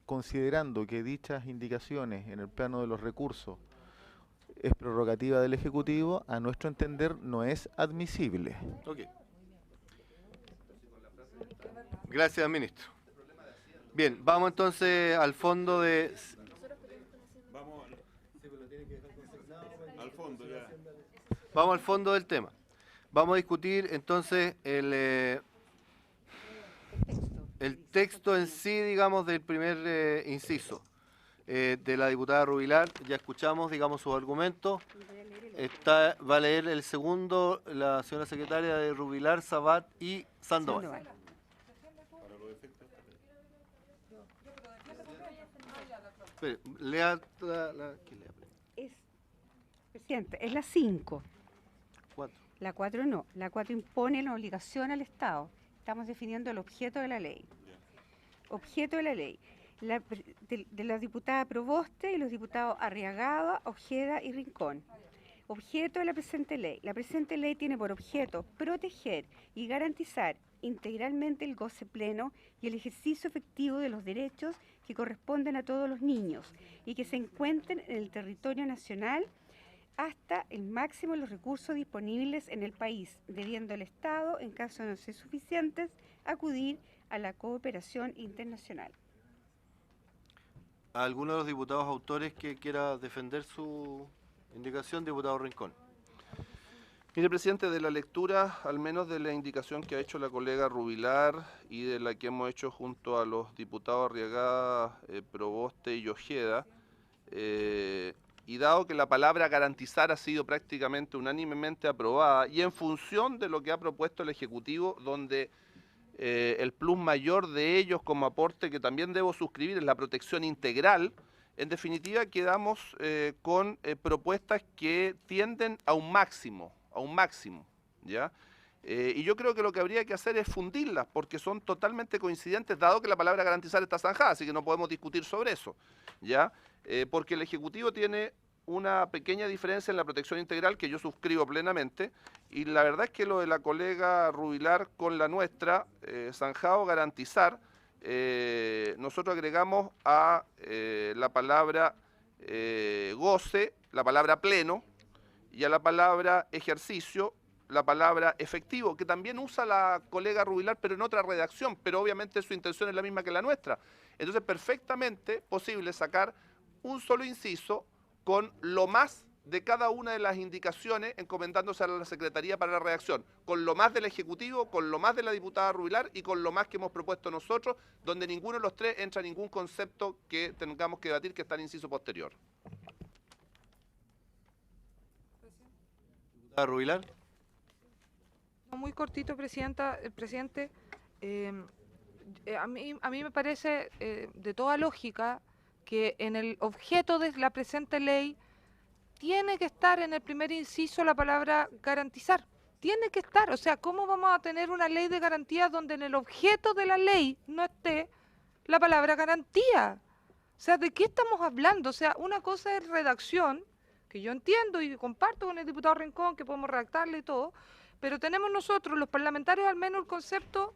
considerando que dichas indicaciones en el plano de los recursos es prerrogativa del Ejecutivo, a nuestro entender no es admisible. Ok. Gracias, ministro. Bien, vamos entonces al fondo de... Vamos al fondo del tema. Vamos a discutir entonces el texto en sí, digamos, del primer inciso de la diputada Rubilar. Ya escuchamos, digamos, sus argumentos. Va a leer el segundo la señora secretaria de Rubilar, Sabat y Sandoval. Espere, lea ¿quién lea? Presidente, es la 5. 4. La 4 no. La 4 impone la obligación al Estado. Estamos definiendo el objeto de la ley. Objeto de la ley. De la diputada Proboste y los diputados Arriagada, Ojeda y Rincón. Objeto de la presente ley. La presente ley tiene por objeto proteger y garantizar integralmente el goce pleno y el ejercicio efectivo de los derechos que corresponden a todos los niños y que se encuentren en el territorio nacional hasta el máximo de los recursos disponibles en el país, debiendo el Estado, en caso de no ser suficientes, acudir a la cooperación internacional. ¿Alguno de los diputados autores que quiera defender su indicación? Diputado Rincón. Mire, presidente, de la lectura, al menos de la indicación que ha hecho la colega Rubilar y de la que hemos hecho junto a los diputados Arriagada, Proboste y Ojeda, y dado que la palabra garantizar ha sido prácticamente unánimemente aprobada y en función de lo que ha propuesto el Ejecutivo, donde el plus mayor de ellos como aporte que también debo suscribir es la protección integral, en definitiva quedamos con propuestas que tienden a un máximo, ¿ya? Y yo creo que lo que habría que hacer es fundirlas, porque son totalmente coincidentes, dado que la palabra garantizar está zanjada, así que no podemos discutir sobre eso, ¿ya? Porque el Ejecutivo tiene una pequeña diferencia en la protección integral que yo suscribo plenamente, y la verdad es que lo de la colega Rubilar con la nuestra, zanjado garantizar, nosotros agregamos a la palabra goce, la palabra pleno, y a la palabra ejercicio, la palabra efectivo, que también usa la colega Rubilar, pero en otra redacción, pero obviamente su intención es la misma que la nuestra. Entonces, perfectamente posible sacar un solo inciso con lo más de cada una de las indicaciones encomendándose a la Secretaría para la redacción, con lo más del Ejecutivo, con lo más de la diputada Rubilar y con lo más que hemos propuesto nosotros, donde ninguno de los tres entra ningún concepto que tengamos que debatir que está en inciso posterior. ¿Diputada Rubilar? Muy cortito, presidente. A mí me parece de toda lógica que en el objeto de la presente ley tiene que estar en el primer inciso la palabra garantizar. Tiene que estar. O sea, ¿cómo vamos a tener una ley de garantías donde en el objeto de la ley no esté la palabra garantía? O sea, ¿de qué estamos hablando? O sea, una cosa es redacción, que yo entiendo y comparto con el diputado Rincón, que podemos redactarle y todo, pero tenemos nosotros, los parlamentarios, al menos el concepto,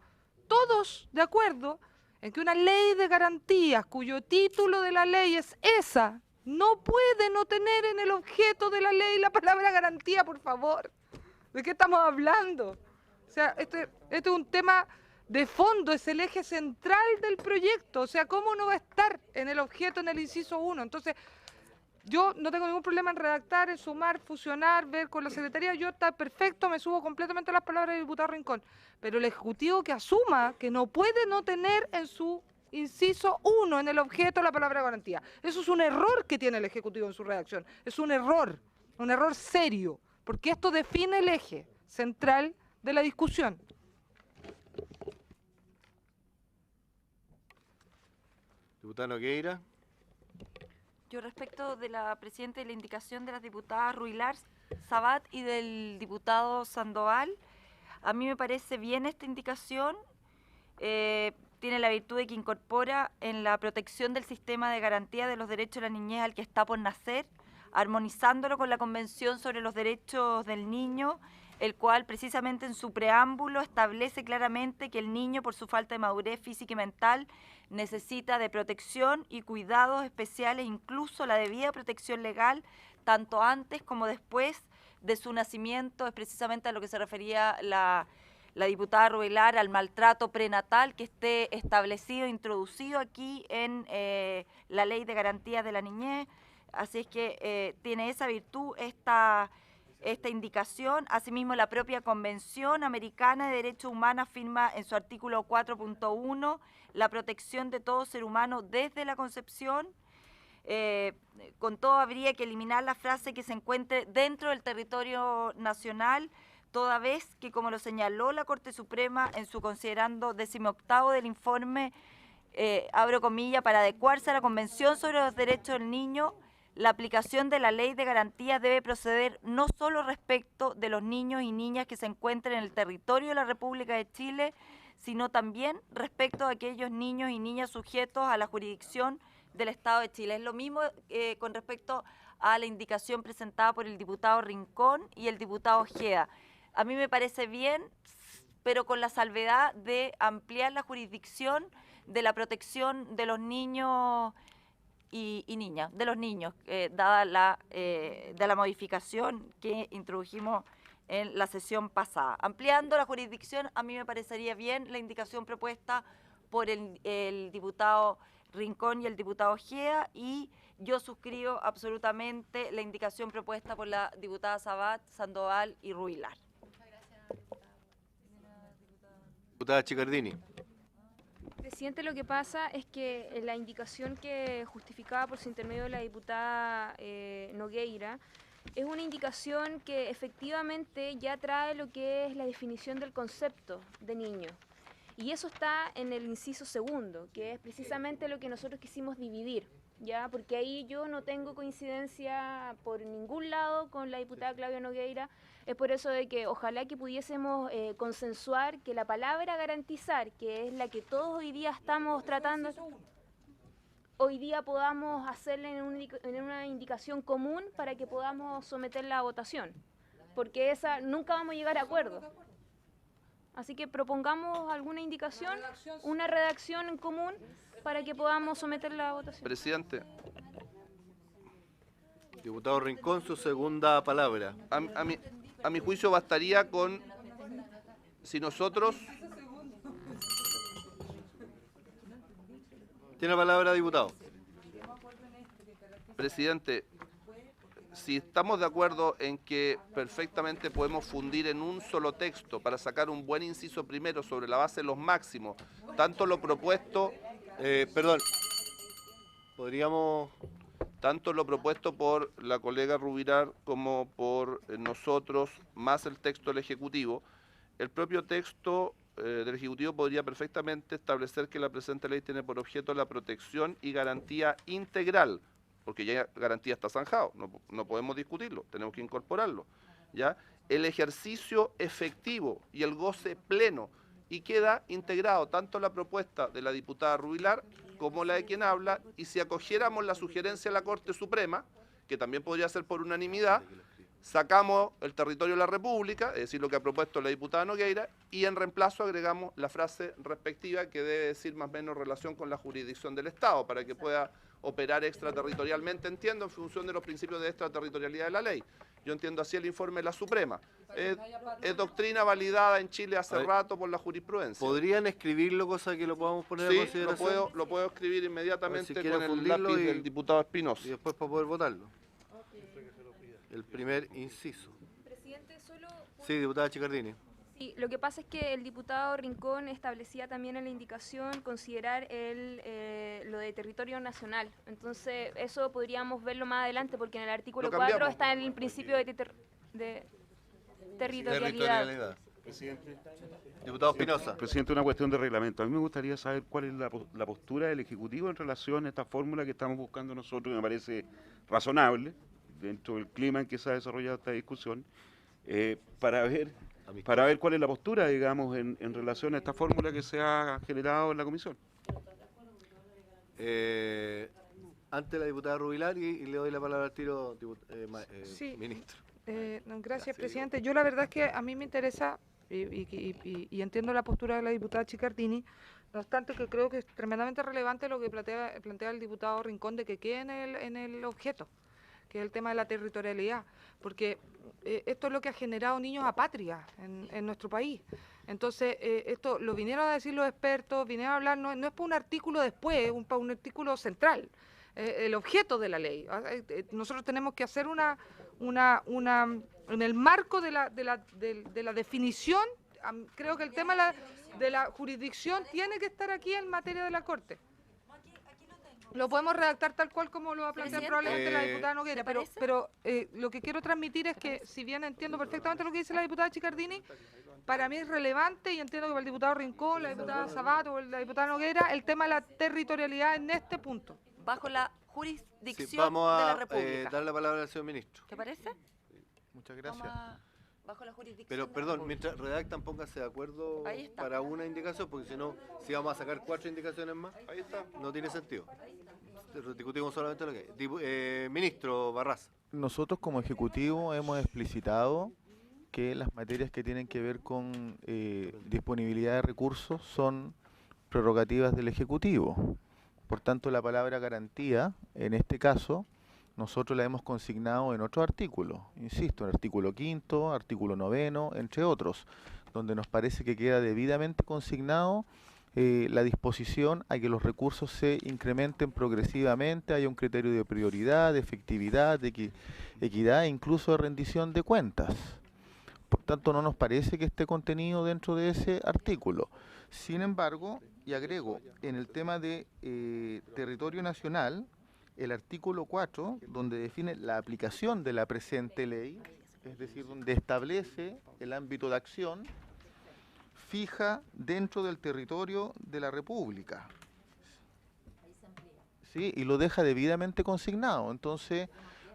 todos de acuerdo, en que una ley de garantías, cuyo título de la ley es esa, no puede no tener en el objeto de la ley la palabra garantía, por favor. ¿De qué estamos hablando? O sea, este es un tema de fondo, es el eje central del proyecto. O sea, ¿cómo no va a estar en el objeto, en el inciso 1? Entonces, yo no tengo ningún problema en redactar, en sumar, fusionar, ver con la Secretaría. Yo está perfecto, me subo completamente a las palabras del diputado Rincón. Pero el Ejecutivo que asuma que no puede no tener en su inciso 1, en el objeto, la palabra garantía. Eso es un error que tiene el Ejecutivo en su redacción. Es un error serio, porque esto define el eje central de la discusión. Diputada Nogueira. Yo respecto de la presidenta y la indicación de las diputadas Ruilar, Sabat y del diputado Sandoval, a mí me parece bien esta indicación. Tiene la virtud de que incorpora en la protección del sistema de garantía de los derechos de la niñez al que está por nacer, armonizándolo con la Convención sobre los Derechos del Niño, el cual precisamente en su preámbulo establece claramente que el niño, por su falta de madurez física y mental, necesita de protección y cuidados especiales, incluso la debida protección legal, tanto antes como después de su nacimiento. Es precisamente a lo que se refería la diputada Rubilar, al maltrato prenatal que esté establecido, introducido aquí en la Ley de Garantías de la Niñez. Así es que tiene esa virtud esta indicación. Asimismo, la propia Convención Americana de Derechos Humanos afirma en su artículo 4.1 la protección de todo ser humano desde la concepción. Con todo, habría que eliminar la frase que se encuentre dentro del territorio nacional, toda vez que, como lo señaló la Corte Suprema en su considerando 18º del informe, abro comillas, para adecuarse a la Convención sobre los Derechos del Niño, la aplicación de la Ley de Garantías debe proceder no solo respecto de los niños y niñas que se encuentren en el territorio de la República de Chile, sino también respecto de aquellos niños y niñas sujetos a la jurisdicción del Estado de Chile. Es lo mismo con respecto a la indicación presentada por el diputado Rincón y el diputado Ojeda. A mí me parece bien, pero con la salvedad de ampliar la jurisdicción de la protección de los niños y niñas, de los niños, dada la modificación que introdujimos en la sesión pasada. Ampliando la jurisdicción, a mí me parecería bien la indicación propuesta por el diputado Rincón y el diputado Ojeda, y yo suscribo absolutamente la indicación propuesta por la diputada Sabat, Sandoval y Ruilar. Diputada Chicardini. Presidente, lo que pasa es que la indicación que justificaba por su intermedio la diputada Nogueira es una indicación que efectivamente ya trae lo que es la definición del concepto de niño. Y eso está en el inciso 2, que es precisamente lo que nosotros quisimos dividir, ¿ya? Porque ahí yo no tengo coincidencia por ningún lado con la diputada Claudia Nogueira. Es por eso de que ojalá que pudiésemos consensuar que la palabra garantizar, que es la que todos hoy día estamos tratando, hoy día podamos hacerla en una indicación común para que podamos someterla a votación, porque esa nunca vamos a llegar a acuerdo. Así que propongamos alguna indicación, una redacción en común para que podamos someterla a votación. Presidente. Diputado Rincón, su segunda palabra. A mi juicio bastaría con, si nosotros... Tiene la palabra, diputado. Presidente, si estamos de acuerdo en que perfectamente podemos fundir en un solo texto para sacar un buen inciso primero sobre la base de los máximos, tanto lo propuesto... Perdón, podríamos... Tanto lo propuesto por la colega Rubilar como por nosotros, más el texto del Ejecutivo, el propio texto del Ejecutivo podría perfectamente establecer que la presente ley tiene por objeto la protección y garantía integral, porque ya garantía está zanjado, no podemos discutirlo, tenemos que incorporarlo, ¿ya? El ejercicio efectivo y el goce pleno, y queda integrado tanto la propuesta de la diputada Rubilar como la de quien habla, y si acogiéramos la sugerencia de la Corte Suprema, que también podría ser por unanimidad, sacamos el territorio de la República, es decir, lo que ha propuesto la diputada Nogueira, y en reemplazo agregamos la frase respectiva que debe decir más o menos relación con la jurisdicción del Estado, para que pueda operar extraterritorialmente, entiendo, en función de los principios de extraterritorialidad de la ley. Yo entiendo así el informe de la Suprema. Es doctrina validada en Chile hace rato por la jurisprudencia. ¿Podrían escribirlo, cosa que lo podamos poner Sí, a consideración? lo puedo escribir inmediatamente quiere con el fundirlo lápiz y- del diputado Espinosa. Y después para poder votarlo. El primer inciso. Presidente, solo... Sí, diputada Chicardini. Sí, lo que pasa es que el diputado Rincón establecía también en la indicación considerar lo de territorio nacional. Entonces, eso podríamos verlo más adelante, porque en el artículo Lo 4 cambiamos. está en el principio de territorialidad. Presidente. Diputado Espinosa. Presidente, una cuestión de reglamento. A mí me gustaría saber cuál es la postura del Ejecutivo en relación a esta fórmula que estamos buscando nosotros, que me parece razonable, dentro del clima en que se ha desarrollado esta discusión, para ver cuál es la postura, digamos, en relación a esta fórmula que se ha generado en la comisión. Ante la diputada Rubilar y le doy la palabra al tiro, Sí. ministro. Gracias, presidente. Yo la verdad es que a mí me interesa y entiendo la postura de la diputada Chicardini, no obstante que creo que es tremendamente relevante lo que plantea el diputado Rincón de que quede en el objeto, que es el tema de la territorialidad, porque esto es lo que ha generado niños apátridas en nuestro país. Entonces, esto lo vinieron a decir los expertos, vinieron a hablar, no es por un artículo después, es para un artículo central, el objeto de la ley. Nosotros tenemos que hacer en el marco de la definición, creo que el tema de la jurisdicción tiene que estar aquí en materia de la Corte. Lo podemos redactar tal cual como lo va a plantear probablemente la diputada Nogueira, pero lo que quiero transmitir es que, si bien entiendo perfectamente lo que dice la diputada Chicardini, para mí es relevante, y entiendo que para el diputado Rincón, la diputada Sabato o la diputada Nogueira, el tema de la territorialidad en este punto. Bajo la jurisdicción Sí, vamos de la a República. dar la palabra al señor ministro. ¿Te parece? Muchas gracias. Bajo la jurisdicción Pero, de la perdón, República. mientras redactan, pónganse de acuerdo Ahí está. para una indicación, porque si no, si vamos a sacar 4 indicaciones más, Ahí está. no tiene sentido. Discutimos solamente lo que hay. Ministro Barraza. Nosotros como Ejecutivo hemos explicitado que las materias que tienen que ver con disponibilidad de recursos son prerrogativas del Ejecutivo. Por tanto, la palabra garantía, en este caso, nosotros la hemos consignado en otro artículo, insisto, en el artículo 5º, artículo 9º, entre otros, donde nos parece que queda debidamente consignado la disposición a que los recursos se incrementen progresivamente, haya un criterio de prioridad, de efectividad, de equidad e incluso de rendición de cuentas. Por tanto, no nos parece que esté contenido dentro de ese artículo. Sin embargo, y agrego, en el tema de territorio nacional, el artículo 4, donde define la aplicación de la presente ley, es decir, donde establece el ámbito de acción, fija dentro del territorio de la República. Sí, y lo deja debidamente consignado. Entonces,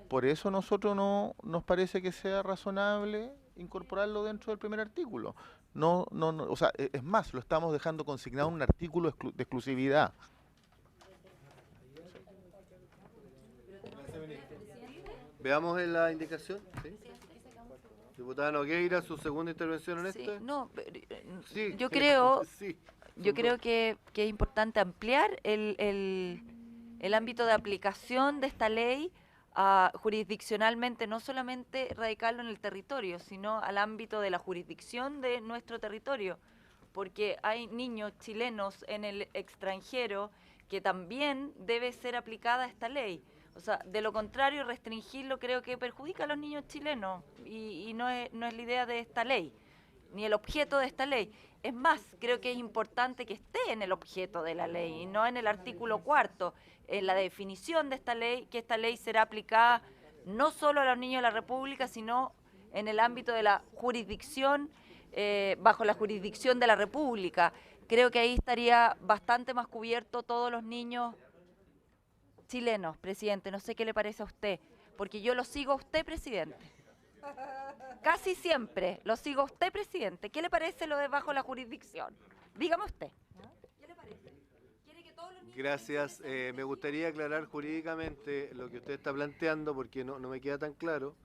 por eso nosotros no nos parece que sea razonable incorporarlo dentro del primer artículo. No, o sea, es más, lo estamos dejando consignado en un artículo de exclusividad. Veamos en la indicación. ¿Sí? Diputada Nogueira, su segunda intervención en Sí, este. no, Sí. yo creo, Sí. yo creo que es importante ampliar el ámbito de aplicación de esta ley jurisdiccionalmente, no solamente radicarlo en el territorio, sino al ámbito de la jurisdicción de nuestro territorio, porque hay niños chilenos en el extranjero que también debe ser aplicada esta ley. O sea, de lo contrario, restringirlo creo que perjudica a los niños chilenos y no es la idea de esta ley, ni el objeto de esta ley. Es más, creo que es importante que esté en el objeto de la ley y no en el artículo 4, en la definición de esta ley, que esta ley será aplicada no solo a los niños de la República, sino en el ámbito de la jurisdicción, bajo la jurisdicción de la República. Creo que ahí estaría bastante más cubierto todos los niños chilenos, presidente. No sé qué le parece a usted, porque yo lo sigo a usted, presidente. Casi siempre lo sigo a usted, presidente. ¿Qué le parece lo de bajo la jurisdicción? Dígame usted. ¿Qué le parece? ¿Quiere que todos los niños... Gracias. Me gustaría aclarar jurídicamente lo que usted está planteando, porque no me queda tan claro.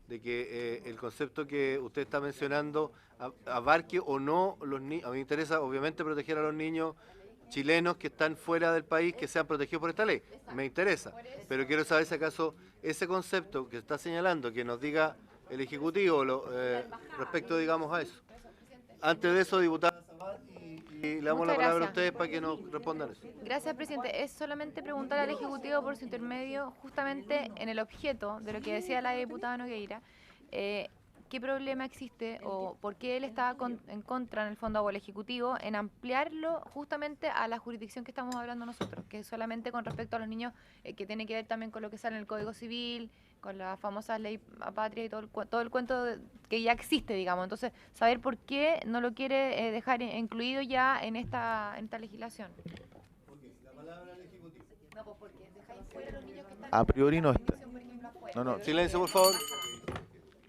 de que el concepto que usted está mencionando abarque o no los niños. A mí me interesa, obviamente, proteger a los niños chilenos que están fuera del país, que sean protegidos por esta ley. Me interesa, pero quiero saber si acaso ese concepto que está señalando, que nos diga el Ejecutivo respecto, digamos, a eso. Antes de eso, diputada, y le damos la palabra a ustedes para que nos respondan eso. Gracias, presidente. Es solamente preguntar al Ejecutivo por su intermedio, justamente en el objeto de lo que decía la diputada Nogueira, qué problema existe o por qué él está en contra, en el fondo, o el Ejecutivo, en ampliarlo justamente a la jurisdicción que estamos hablando nosotros, que es solamente con respecto a los niños, que tiene que ver también con lo que sale en el Código Civil, con la famosa ley patria y todo el cuento que ya existe, digamos. Entonces, saber por qué no lo quiere dejar incluido ya en esta legislación. La palabra al Ejecutivo. No, pues porque dejáis fuera a los niños que están A priori no está. No. Silencio, por favor.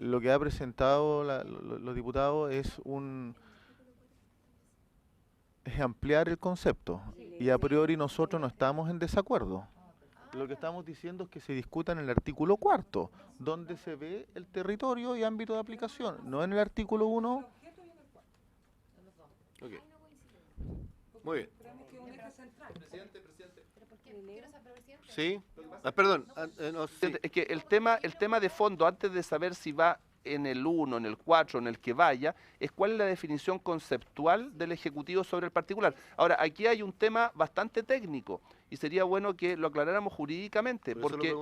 Lo que ha presentado los diputados es ampliar el concepto, y a priori nosotros no estamos en desacuerdo. Lo que estamos diciendo es que se discuta en el artículo 4, donde se ve el territorio y ámbito de aplicación, no en el artículo 1. Ok. Muy bien. Presidente. Sí. Perdón. No, sí. Es que el tema de fondo, antes de saber si va en el 1, en el 4, en el que vaya, es cuál es la definición conceptual del Ejecutivo sobre el particular. Ahora, aquí hay un tema bastante técnico y sería bueno que lo aclaráramos jurídicamente, porque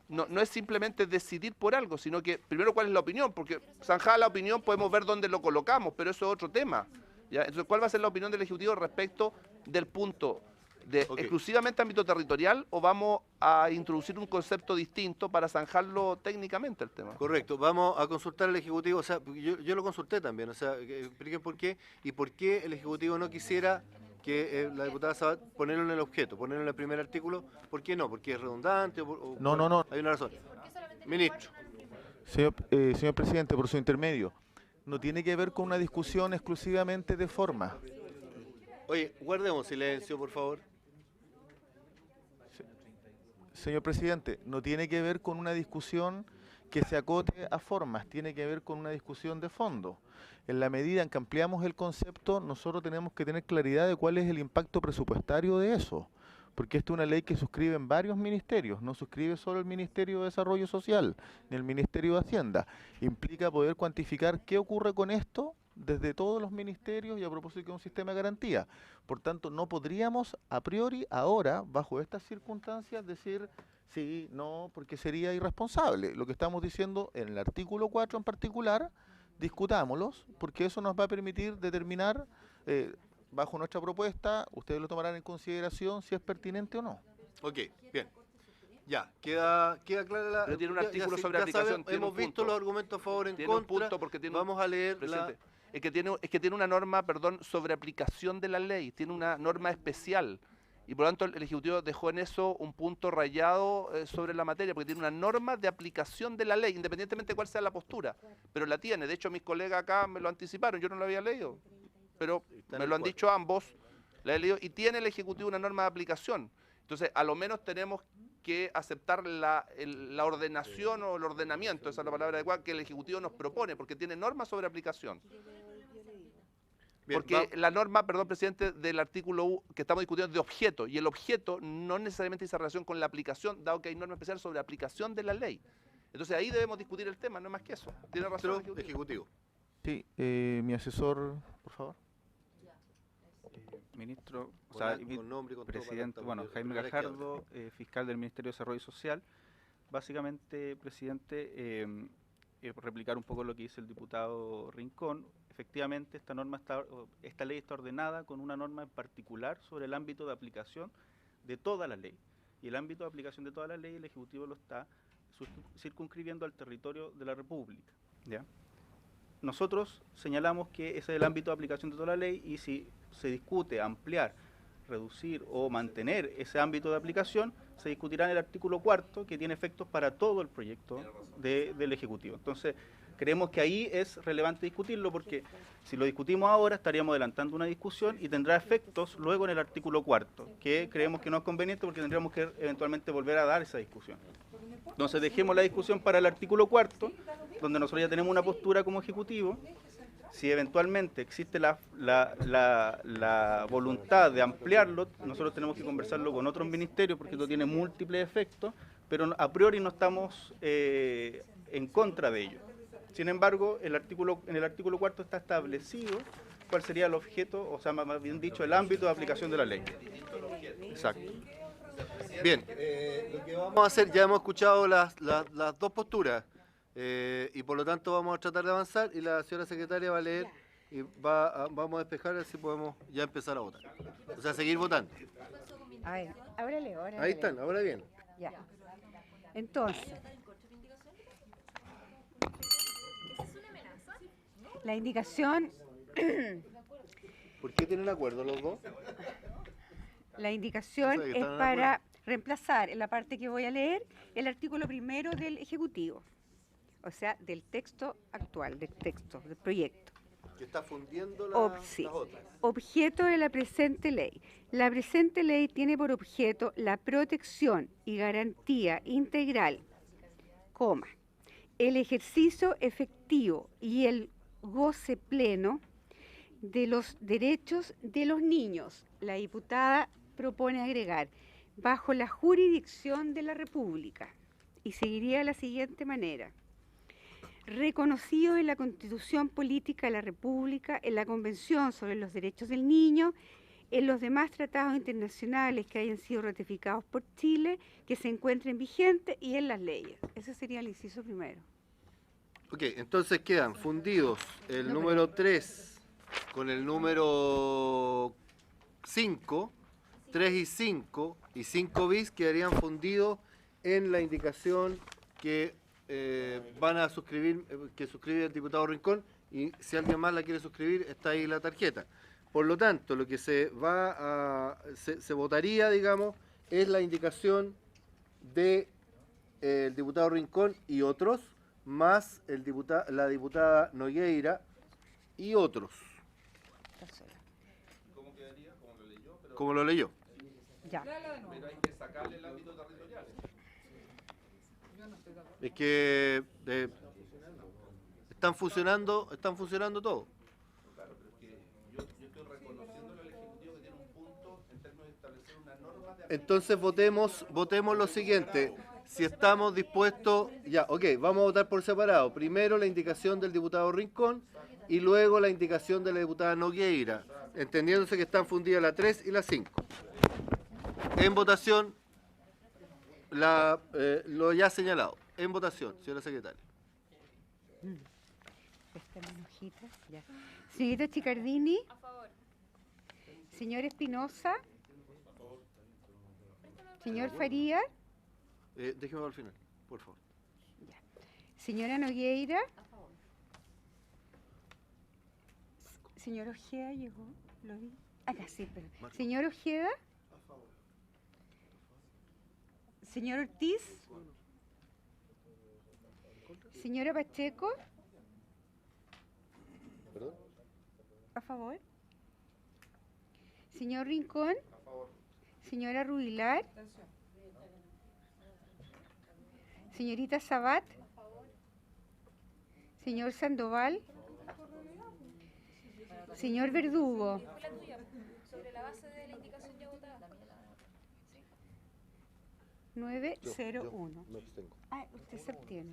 no es simplemente decidir por algo, sino que primero cuál es la opinión, porque zanjada la opinión podemos ver dónde lo colocamos, pero eso es otro tema, ¿ya? Entonces, ¿cuál va a ser la opinión del Ejecutivo respecto del punto de exclusivamente ámbito territorial, o vamos a introducir un concepto distinto para zanjarlo técnicamente el tema? Correcto, vamos a consultar al Ejecutivo, o sea, yo lo consulté también, o sea, que expliquen por qué y por qué el Ejecutivo no quisiera que la diputada Sabat ponerlo en el objeto, ponerlo en el primer artículo. ¿Por qué no? ¿Porque es redundante? No. Hay una razón. Ministro. Señor presidente, por su intermedio, no tiene que ver con una discusión exclusivamente de forma. Oye, guardemos silencio, por favor. Señor presidente, no tiene que ver con una discusión que se acote a formas, tiene que ver con una discusión de fondo. En la medida en que ampliamos el concepto, nosotros tenemos que tener claridad de cuál es el impacto presupuestario de eso, porque esta es una ley que suscriben varios ministerios, no suscribe solo el Ministerio de Desarrollo Social, ni el Ministerio de Hacienda. Implica poder cuantificar qué ocurre con esto desde todos los ministerios y a propósito de un sistema de garantía. Por tanto, no podríamos a priori ahora, bajo estas circunstancias, decir sí, no, porque sería irresponsable. Lo que estamos diciendo en el artículo 4 en particular, discutámoslos, porque eso nos va a permitir determinar, bajo nuestra propuesta, ustedes lo tomarán en consideración si es pertinente o no. Ok, bien. Ya, queda clara la... Pero tiene un artículo sobre aplicación. Hemos visto los argumentos a favor y en contra. Un punto porque vamos a leer Es que tiene una norma, sobre aplicación de la ley, tiene una norma especial. Y por lo tanto el Ejecutivo dejó en eso un punto rayado sobre la materia, porque tiene una norma de aplicación de la ley, independientemente de cuál sea la postura. Pero la tiene. De hecho, mis colegas acá me lo anticiparon, yo no lo había leído. Pero me lo han dicho ambos, la he leído, y tiene el Ejecutivo una norma de aplicación. Entonces, a lo menos tenemos que aceptar la ordenación o el ordenamiento, esa es la palabra adecuada, que el Ejecutivo nos propone, porque tiene normas sobre aplicación. Porque la norma, perdón, presidente, del artículo que estamos discutiendo es de objeto, y el objeto no necesariamente dice relación con la aplicación, dado que hay normas especiales sobre aplicación de la ley. Entonces ahí debemos discutir el tema, no es más que eso. Tiene razón el Ejecutivo. Sí, mi asesor, por favor. Ministro, con nombre y con presidente, Jaime Gajardo, fiscal del Ministerio de Desarrollo Social. Básicamente, presidente, replicar un poco lo que dice el diputado Rincón. Efectivamente, esta ley está ordenada con una norma en particular sobre el ámbito de aplicación de toda la ley. Y el ámbito de aplicación de toda la ley, el Ejecutivo lo está circunscribiendo al territorio de la República, ¿ya? Nosotros señalamos que ese es el ámbito de aplicación de toda la ley, y si se discute ampliar, reducir o mantener ese ámbito de aplicación, se discutirá en el artículo 4, que tiene efectos para todo el proyecto del Ejecutivo. Entonces, creemos que ahí es relevante discutirlo, porque si lo discutimos ahora estaríamos adelantando una discusión y tendrá efectos luego en el artículo 4, que creemos que no es conveniente porque tendríamos que eventualmente volver a dar esa discusión. Entonces, dejemos la discusión para el artículo 4, donde nosotros ya tenemos una postura como Ejecutivo. Si eventualmente existe la voluntad de ampliarlo, nosotros tenemos que conversarlo con otros ministerios porque esto tiene múltiples efectos, pero a priori no estamos en contra de ello. Sin embargo, en el artículo 4 está establecido cuál sería el objeto, o sea, más bien dicho, el ámbito de aplicación de la ley. Exacto. Bien, lo que vamos a hacer, ya hemos escuchado las dos posturas y por lo tanto vamos a tratar de avanzar y la señora secretaria va a leer y vamos a despejar, así podemos ya empezar a votar. O sea, seguir votando. A ver, ahora leo. Ahí están, ahora bien. Ya. Entonces, la indicación... ¿Por qué tienen acuerdo los dos? La indicación O sea, que es están de para reemplazar en la parte que voy a leer el artículo primero del Ejecutivo, o sea, del texto actual, del proyecto. Que está fundiendo Sí. las otras. Objeto de la presente ley. La presente ley tiene por objeto la protección y garantía integral, el ejercicio efectivo y el goce pleno de los derechos de los niños. La diputada propone agregar, bajo la jurisdicción de la República, y seguiría de la siguiente manera. Reconocido en la Constitución Política de la República, en la Convención sobre los Derechos del Niño, en los demás tratados internacionales que hayan sido ratificados por Chile, que se encuentren vigentes y en las leyes. Ese sería el inciso primero. Ok, entonces quedan fundidos el número 3 con el número 5, 3 y 5 y 5 bis quedarían fundidos en la indicación que van a suscribir, que suscribe el diputado Rincón, y si alguien más la quiere suscribir, está ahí la tarjeta. Por lo tanto, lo que se votaría, digamos, es la indicación de el diputado Rincón y otros, más la diputada Nogueira y otros. ¿Cómo quedaría? ¿Cómo lo leyó? Como lo leyó. Ya. Pero hay que sacarle el ámbito territorial. Es que están funcionando todo. Claro, pero es que yo estoy reconociendo al Ejecutivo que tiene un punto en términos de establecer una norma de... Entonces votemos lo siguiente. Si estamos dispuestos, ya, ok, vamos a votar por separado. Primero la indicación del diputado Rincón y luego la indicación de la diputada Nogueira, entendiéndose que están fundidas la 3 y la 5. En votación, lo ya señalado. En votación, señora secretaria. Ya. Señorita Chicardini. A favor. Señor Espinosa. Señor Faría. Déjeme al final, por favor. Ya. Señora Nogueira. A favor. Señor Ojeda llegó, lo vi. Acá sí, perdón. Señor Ojeda. A favor. Señor Ortiz. Señora Pacheco. ¿Perdón? A favor. Señor Rincón. A favor. Señora Rubilar. Señorita Sabat. Señor Sandoval. Señor Verdugo. Sobre la base de la indicación ya votada. 901. Me abstengo. Ah, usted se abstiene.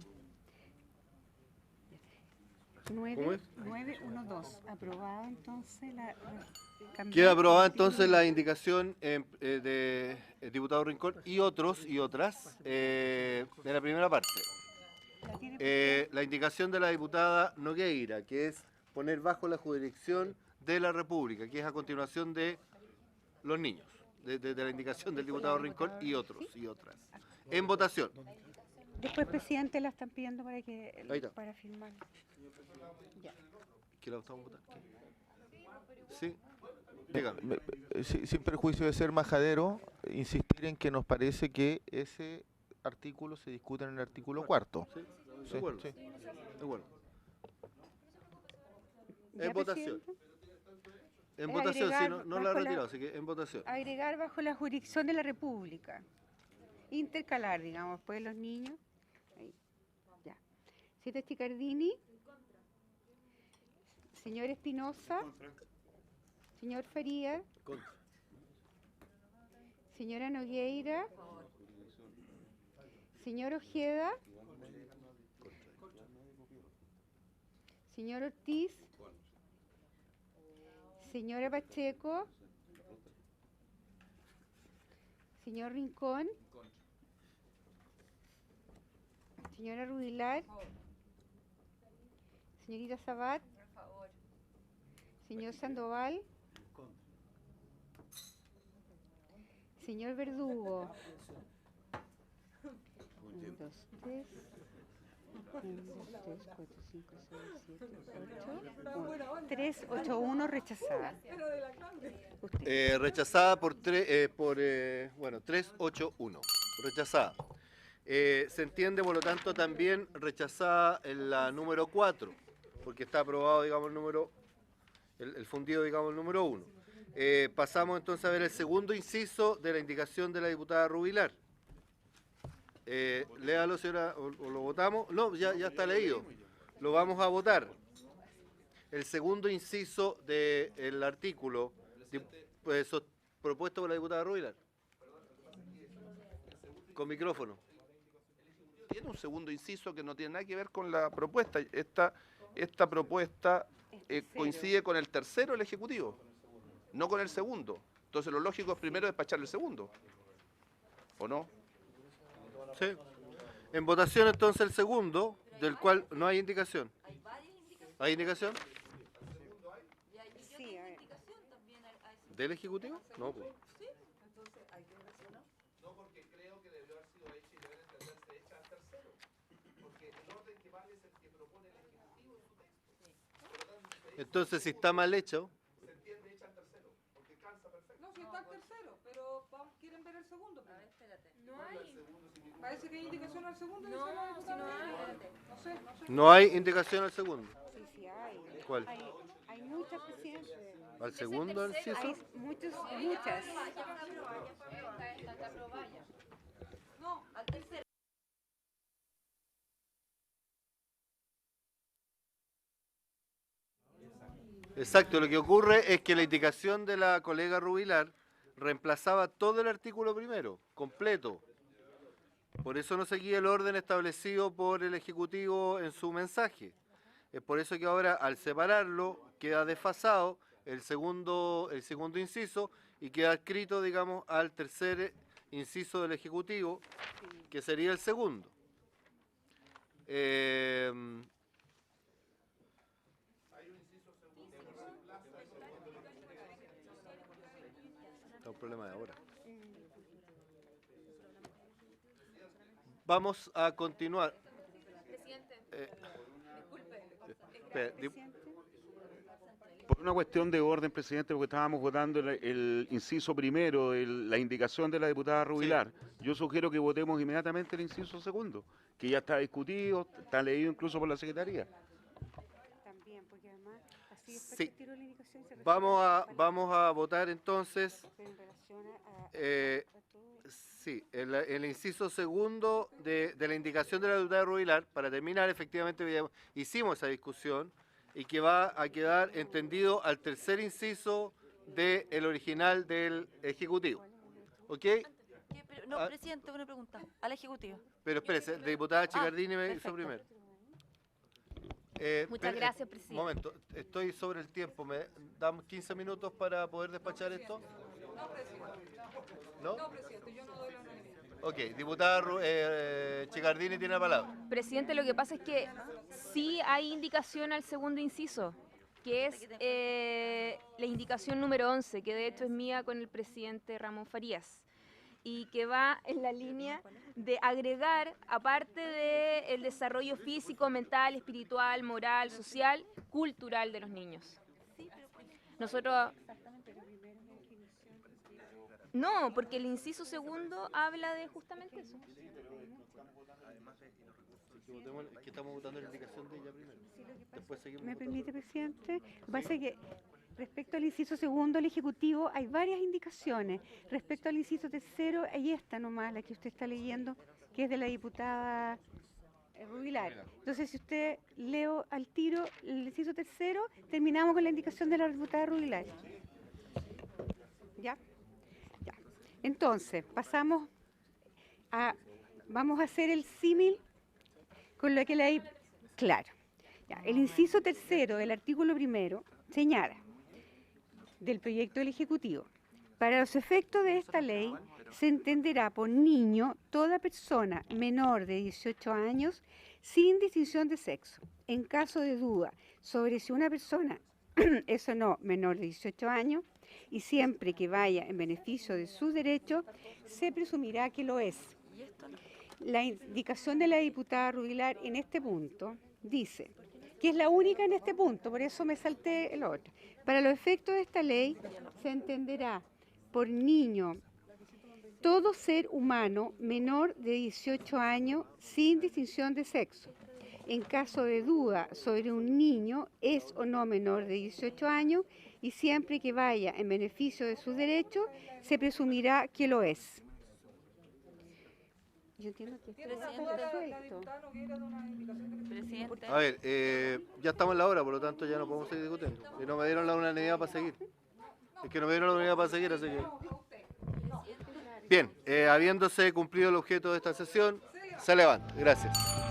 ¿Cómo es? 912. Aprobado entonces Queda aprobada entonces la indicación de diputado Rincón y otros y otras de la primera parte. La indicación de la diputada Nogueira, que es poner bajo la jurisdicción de la República, que es a continuación de los niños, de la indicación del diputado Rincón y otros y otras. En votación. Después, presidente, la están pidiendo para firmar. Ya. ¿Qué la estamos votando? Sí. Dígame. Sin perjuicio de ser majadero, insistir en que nos parece que ese artículo se discute en el artículo 4. Sí, Sí, de acuerdo. sí. De acuerdo. Ya, En votación. presidente. En votación, Agregar sí, no la he bajo retirado, así que en votación. Agregar bajo la jurisdicción de la República. Intercalar, digamos, pues los niños. Ahí. Ya. Presidenta Chicardini. Señor Espinosa. Señor Faría. Señora Nogueira. Señor Ojeda. Señor Ortiz. Señora Pacheco. Señor Rincón. Señora Rudilar. Señorita Sabat. Señor Sandoval. Señor Verdugo. 1, 2, 3. 1, 2, 3, 4, 5, 6, 7, 8. 3, 8, 1 rechazada. Rechazada por 381. Rechazada. Se entiende, por lo tanto, también rechazada en la número 4, porque está aprobado, digamos, el fundido, digamos, el número 1. Pasamos entonces a ver el segundo inciso de la indicación de la diputada Rubilar. Léalo, señora, o lo votamos. No, ya está leído. Lo vamos a votar. El segundo inciso del artículo propuesto por la diputada Rubilar. Con micrófono. Tiene un segundo inciso que no tiene nada que ver con la propuesta. Esta propuesta coincide con el tercero del Ejecutivo, no con el segundo. Entonces lo lógico es primero despachar el segundo. ¿O no? Sí. En votación entonces el segundo, del cual no hay indicación. ¿Hay indicación? Sí, a ver. ¿Del Ejecutivo? No, pues. No, porque creo que debió haber sido hecha y debe entenderse hecha al tercero. Porque el orden que vale es el que propone el Ejecutivo en su texto. Entonces, si está mal hecho, Se entiende hecha al tercero, porque calza perfecto. No, si está el tercero, pero quieren ver el segundo. A ver, espérate. No hay. Parece que hay indicación al segundo. No, si no hay. No sé. no hay indicación al segundo. Sí, hay. ¿Cuál? Hay muchas, presidente. ¿Al segundo inciso? Hay muchas. No, al tercero. Exacto, lo que ocurre es que la indicación de la colega Rubilar reemplazaba todo el artículo primero, completo. Por eso no seguía el orden establecido por el Ejecutivo en su mensaje. Es por eso que ahora, al separarlo, queda desfasado el segundo inciso y queda adscrito, digamos, al tercer inciso del Ejecutivo, que sería el segundo. Está un problema de ahora. Vamos a continuar. Por una cuestión de orden, presidente, porque estábamos votando el inciso primero, la indicación de la diputada Rubilar. Sí. Yo sugiero que votemos inmediatamente el inciso segundo, que ya está discutido, está leído incluso por la Secretaría. También, porque además así después Sí. tiró la indicación. Vamos a votar entonces. Pero en relación Sí, el inciso segundo de la indicación de la diputada Rubilar, para terminar, efectivamente hicimos esa discusión y que va a quedar entendido al tercer inciso del original del Ejecutivo. ¿Ok? No, presidente, una pregunta. Al Ejecutivo. Pero espérese, la diputada Chicardini me hizo primero. Muchas gracias, presidente. Un momento, estoy sobre el tiempo. ¿Me damos 15 minutos para poder despachar esto? No, presidente. ¿No? No, presidente, yo no doy la unanimidad. Ok, diputada Chicardini tiene la palabra. Presidente, lo que pasa es que sí hay indicación al segundo inciso, que es la indicación número 11, que de hecho es mía con el presidente Ramón Farías, y que va en la línea de agregar, aparte del desarrollo físico, mental, espiritual, moral, social, cultural de los niños. Nosotros... No, porque el inciso segundo habla de justamente eso. Es que estamos votando la indicación de ella primero. Después seguimos ¿Me votando. permite, presidente? Lo que pasa es que respecto al inciso segundo, el Ejecutivo, hay varias indicaciones. Respecto al inciso tercero, hay esta nomás, la que usted está leyendo, que es de la diputada Rubilar. Entonces, si usted leo al tiro el inciso tercero, terminamos con la indicación de la diputada Rubilar. ¿Ya? Ya. Entonces, pasamos vamos a hacer el símil con lo que leí. Claro. Ya. El inciso tercero del artículo primero señala del proyecto del Ejecutivo: para los efectos de esta ley, se entenderá por niño toda persona menor de 18 años sin distinción de sexo. En caso de duda sobre si una persona es o no menor de 18 años, y siempre que vaya en beneficio de sus derechos, se presumirá que lo es. La indicación de la diputada Rubilar en este punto dice, que es la única en este punto, por eso me salté el otro. Para los efectos de esta ley, se entenderá por niño todo ser humano menor de 18 años sin distinción de sexo. En caso de duda sobre un niño es o no menor de 18 años y siempre que vaya en beneficio de sus derechos, se presumirá que lo es. Yo entiendo que esto está resuelto. A ver, ya estamos en la hora, por lo tanto ya no podemos seguir discutiendo. Y no me dieron la unanimidad para seguir. Es que no me dieron la unanimidad para seguir, así que... Bien, habiéndose cumplido el objeto de esta sesión, se levanta. Gracias.